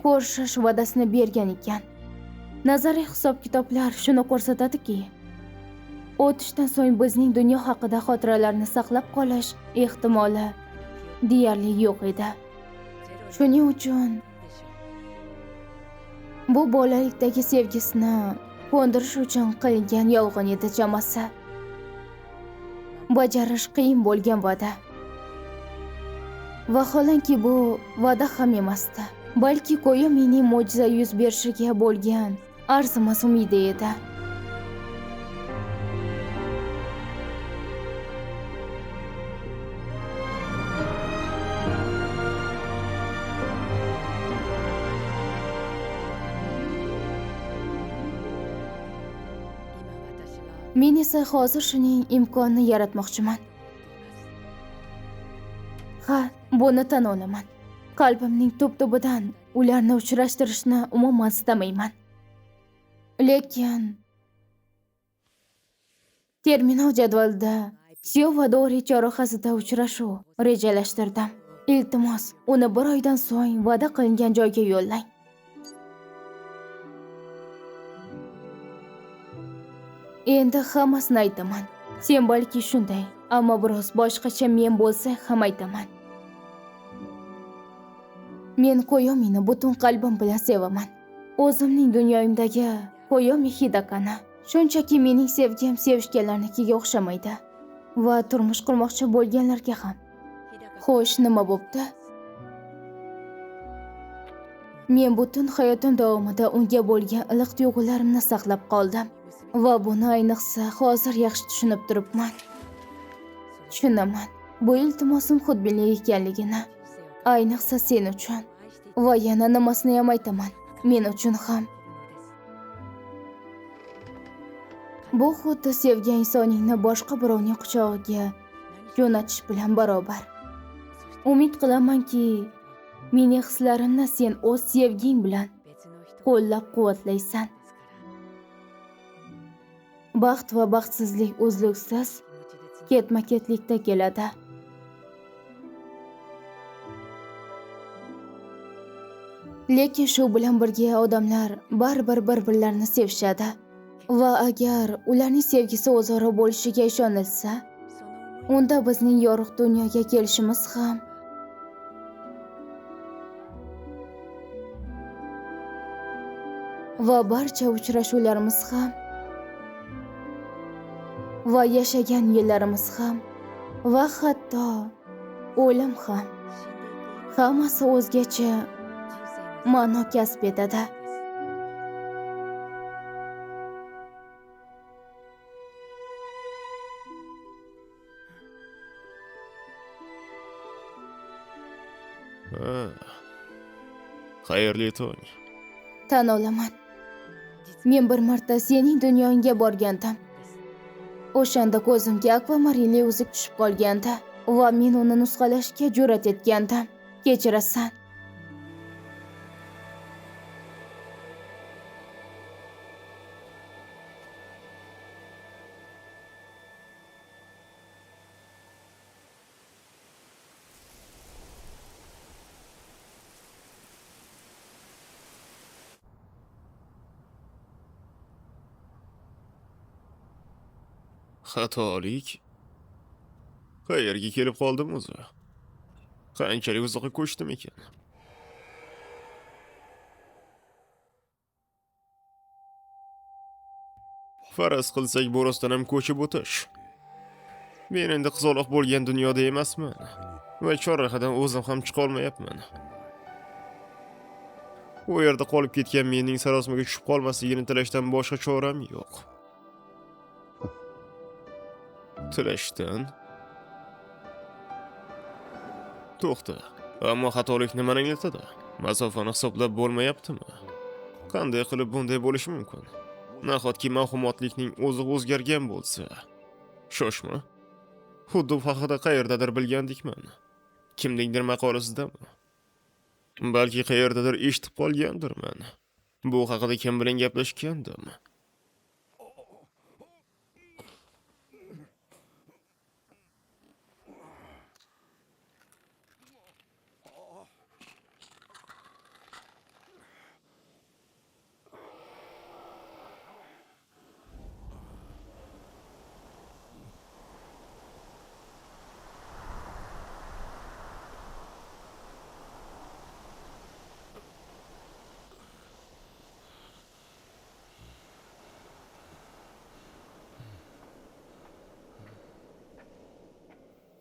ko'rishish va'dasini bergan ekan. Nazariy hisob-kitoblar shuni ko'rsatadiki, o'tishdan so'ng bizning dunyo haqida xotiralarni saqlab qolish ehtimoli deyarli yo'q edi. Shuning uchun bu bolalikdagi sevgisini qo'ndirish uchun qilingan yolg'on edi chamasi. Bajarish qiyin bo'lgan va'da. Vaholanki bu va'da ham emasdi, balki Koyomining mo'jiza yuz berishiga bo'lgan arzimas umidi edi. Men esa hozir shuning imkonini yaratmoqchiman. Ha, buni tan olaman. Qalbimning tub-tubidan ularni uchrashtirishni umuman istamayman. Lekin Terminal jadvalida Sio va Dori chorrahasida uchrashuv rejalashtirdim. Iltimos, uni bir oydan so'ng va'da qilingan joyga yo'llang. Endi hammasini aytaman. Sen balki shunday, ammo biroz boshqacha men bo'lsa ham aytaman. Men Koyomini butun qalbim bilan sevaman. O'zimning dunyoyimdagi Koyomi Hidakani. Shunchaki mening sevgim sevishganlarnikiga o'xshamaydi va turmush qurmoqchi bo'lganlarga ham. Xo'sh, nima bo'pti? Men butun hayotim davomida unga bo'lgan iliq tuyg'ularimni saqlab qoldim va buni ayniqsa hozir yaxshi tushunib turibman. Tushunaman. Bu iltimosim xudbinlik ekanligini, ayniqsa sen uchun. Va yana nimasini ham aytaman, men uchun ham. Bu xuddi sevgan insoningni boshqa birovning quchog'iga jo'natish bilan barobar. Umid qilamanki, mening hislarimni sen o'z sevging bilan qo'llab-quvvatlaysan. Baxt va baxtsizlik uzluksiz ketma-ketlikda keladi. Lekin shu bilan birga odamlar baribir bir-birlarini sevishadi. Va agar ularning sevgisi o'zaro bo'lishiga ishonilsa, unda bizning yorug' dunyoga kelishimiz ham va barcha uchrashuvlarimiz ham va yashagan yillarimiz ham va hatto o'lim ham hammasi o'zgacha ma'no kasb etadi. Xayrli tong. Tan olaman. Men bir marta sening dunyoingga borgandim. O'shanda ko'zimga akvamarinli uzuk tushib qolgandi va men uni nusxalashga jur'at etgandim. Kechirasan. Xatolik? Qayerga kelib qoldim o'zi? Qanchalik uzoqqa ko'chdim ekan? Faraz qilsak, borosdan ham ko'chib o'tish. Men endi qizaloq bo'lgan dunyoda emasman va chorrahadan o'zim ham chiqa olmayapman. U yerda qolib ketgan mening sarosimaga tushib qolmasligini tilashdan boshqa choram yo'q. Tilashdan? To'xta. Ammo xatolik nimani anglatadi? Masofani hisoblab bo'lmayaptimi? Qanday qilib bunday bo'lishi mumkin? Nahotki mavhumotlikning o'zi o'zgargan bo'lsa? Shoshma. Xuddi bu haqida qayerdadir bilgandikman. Kimningdir maqolasidami? Balki qayerdadir eshitib qolgandirman. Bu haqida kim bilan gaplashgandim?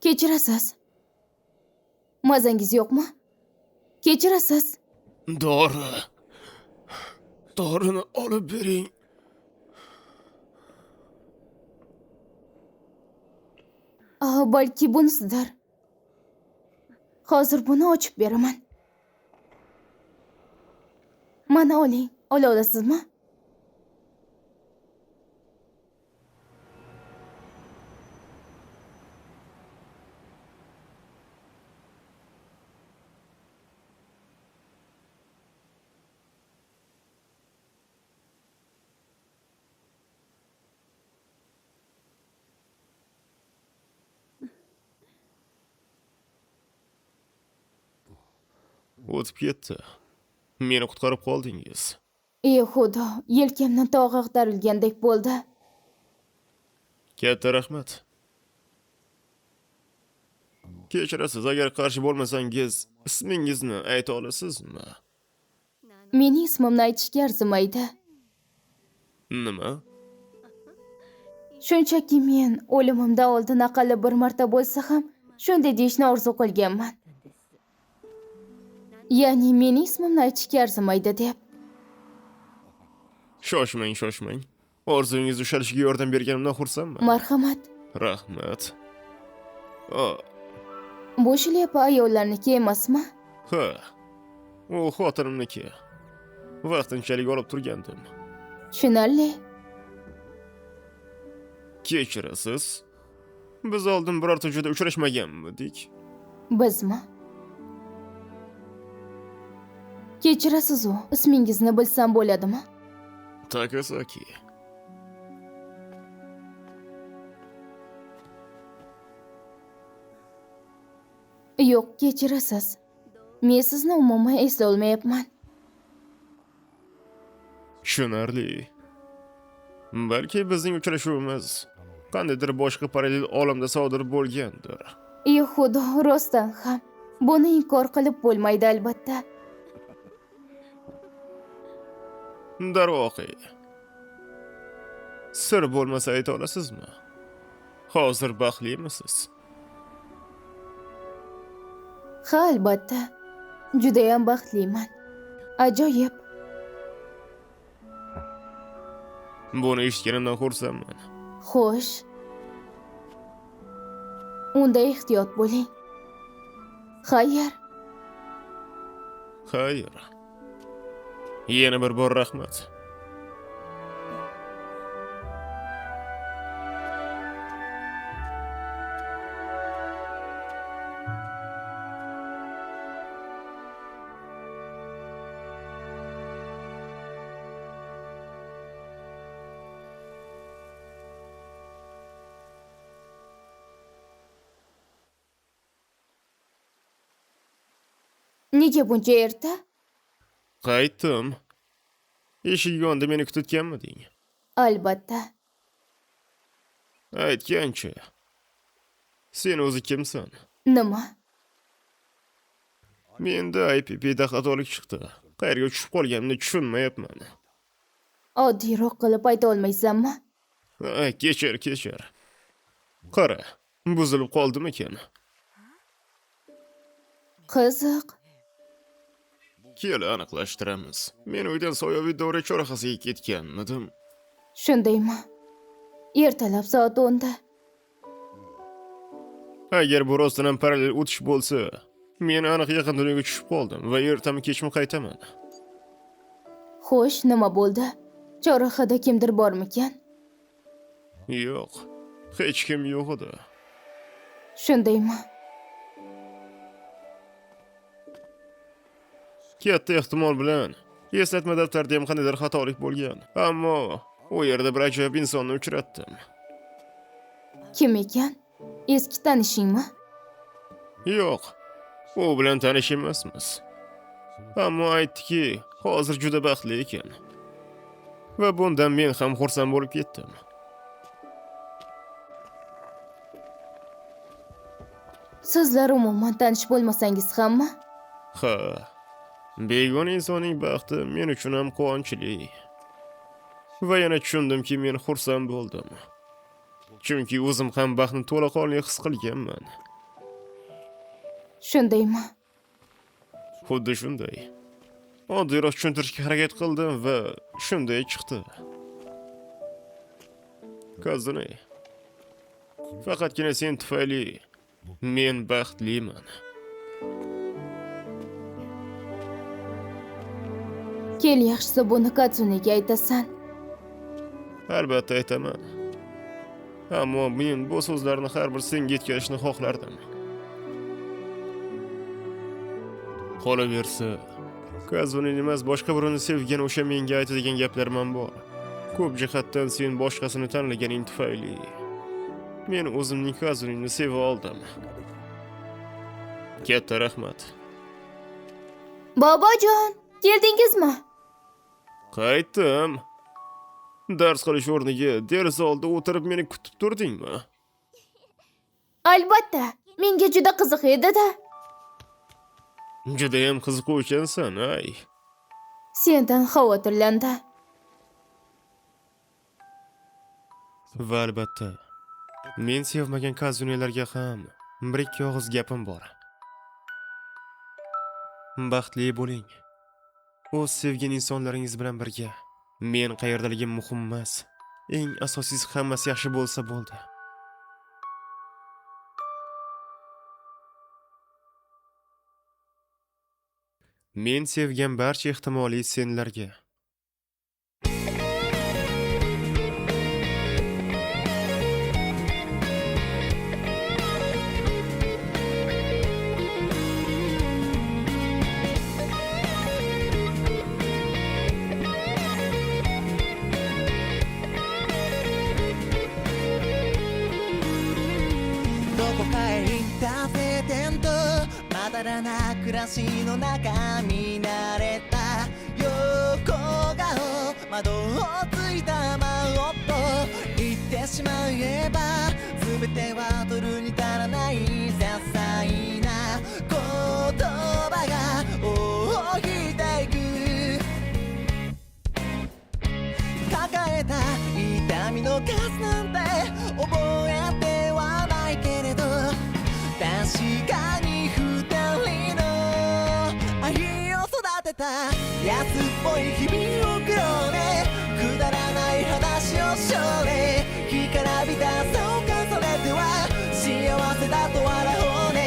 Kechirasiz. Mazangiz yo'qmi? Kechirasiz. Dorini olib bering. Balki bunisidir. Hozir buni ochib beraman. Mana oling. Ola olasizmi? o'tib ketdi. Meni qutqarib qoldingiz. Ey xudo, yelkamdan tog' ag'darilgandek bo'ldi. Katta rahmat. Kechirasiz, agar qarshi bo'lmasangiz, ismingizni ayta olasizmi? Mening ismimni aytishga arzimaydi. Nima? Shunchaki men o'limimdan oldin aqalli bir marta bo'lsa ham shunday deyishni orzu qilganman. Ya'ni mening ismimni aytishga arzimaydi deb. Shoshmang. Orzungiz ushalishiga yordam berganimdan xursandman. Marhamat. Rahmat. Bu shlyapa ayollarniki emasmi? Ha. U xotinimniki. Vaqtinchalik olib turgandim. Tushunarli. Kechirasiz. Biz oldin birorta joyda uchrashmaganmidik? Bizmi? Kechirasiz, ismingizni bilsam bo'ladimi? Takasaki. Yo'q, kechirasiz. Men sizni umuman eslay olmayapman. Tushunarli. Balki bizning uchrashuvimiz qandaydir boshqa parallel olamda sodir bo'lgandir. Ey xudo, rostdan ham buni inkor qilib bo'lmaydi albatta. Darvoqe. Sir bo'lmasa ayta olasizmi? Hozir baxtlimisiz? Ha, albatta. Judayam baxtliman. Ajoyib. Buni eshitganimdan xursandman. Xo'sh. Unda ehtiyot bo'ling. Xayr. Xayr. Yana bir bor rahmat. Nega buncha erta? Qaytdim. Eshik yonida meni kutayotganmiding? Albatta. Aytgancha. Sen o'zi kimsan? Nima? Menda IPP'da xatolik chiqdi. Qayerga tushib qolganimni tushunmayapman. Oddiyroq qilib ayta olmaysanmi? Kechir. Qara, buzilib qoldimi ekan? Qiziq. Kela aniqlashtiramiz. Men uydan soyaviy dora chorrahasiga ketganmidim. Shundaymi? Ertalab soat 10da. Agar bu rostdan ham parallel o'tish bo'lsa, men aniq yaqin dunyoga tushib qoldim va ertami kechmi qaytaman. Xo'sh, nima bo'ldi? Chorrahada kimdir bormikan? Yo'q, hech kim yo'q edi. Shundaymi? Katta ehtimol bilan eslatma daftarida ham qandaydir xatolik bo'lgan. Ammo u yerda bir ajoyib insonni uchratdim. Kim ekan? Eski tanishingmi? Yo'q, u bilan tanish emasmiz. Ammo aytdiki, hozir juda baxtli ekan. Va bundan men ham xursand bo'lib ketdim. Sizlar umuman tanish bo'lmasangiz hammi? Ha. Begona insonning baxti men uchun ham quvonchli. Va yana tushundimki, men xursand bo'ldim. Chunki o'zim ham baxtni to'laqonli his qilganman. Shundaymi? Xuddi shunday. Oddiyroq tushuntirishga harakat qildim va shunday chiqdi. Kazune. Faqatgina sen tufayli men baxtliman. Kel, yaxshisi buni Katsune'ga aytasan. Albatta aytaman. Ammo men bu so'zlarni har bir senga yetkazishni xohlardim. Qolaversa, Kazune emas, boshqa birini sevgan o'sha menga aytadigan gaplarim bor. Ko'p jihatdan sen boshqasini tanlaganing tufayli men o'zimning Kazune'ni seva oldim. Katta rahmat. Bobojon, keldingizmi? Qaytdim. Dars qilish o'rniga deraza oldida o'tirib meni kutib turdingmi? Albatta, menga juda qiziq edi-da. Juda ham qiziquvchansan, ay. Sendan xavotirlandi. Va albatta, men sevmagan kazunelarga ham bir-ikki og'iz gapim bor. Baxtli bo'ling. O'z sevgan insonlaringiz bilan birga. Men qayerdaligim muhim emas. Eng asosiysi hammasi yaxshi bo'lsa bo'ldi. Men sevgan barcha ehtimoliy senlarga.どこかへ行った晴天とまだらな暮らしの中見慣れた横顔窓をついたままと言ってしまえば全ては取るに足らない些細な言葉が尾を引いていく抱えた痛みの数なんて覚えてはないけれど確かに二人の愛を育てた安っぽい日々を送ろうねくだらない話をしようね干からびた朝を重ねては幸せだと笑おうね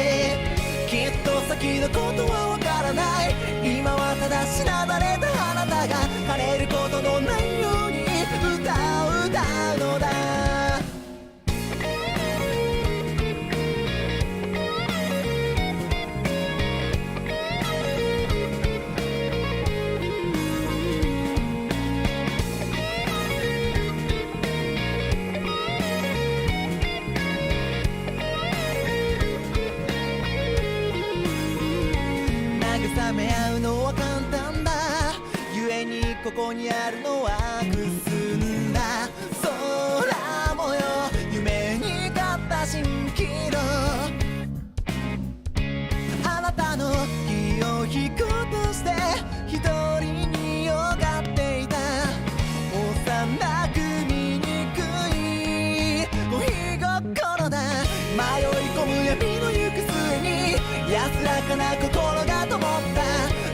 きっと先のことはわからない今はただしなだれたあなたが枯れることのないように歌うのだ慰め合うのは簡単だ故にここにあるのはくすんだ空模様夢に勝った蜃気楼あなたの気を引こうとして一人によがっていた幼く醜い恋心だ迷い込む闇の行く末に安らかな心が灯った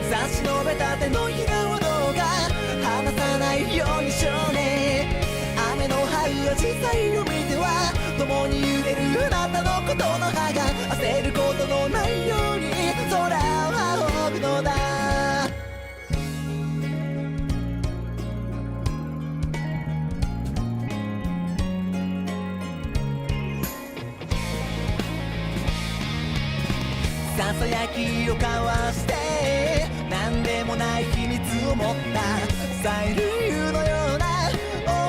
差し伸べた手のひらをどうか離さないように少年雨の這う紫陽花を見ては共に揺れるあなたのことの葉が焦ることのないように空を仰ぐのだささやきを交わして何でもない秘密を持った催涙のような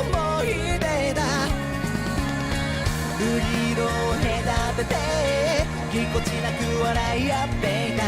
思い出だ瑠璃色を隔ててぎこちなく笑い合っていた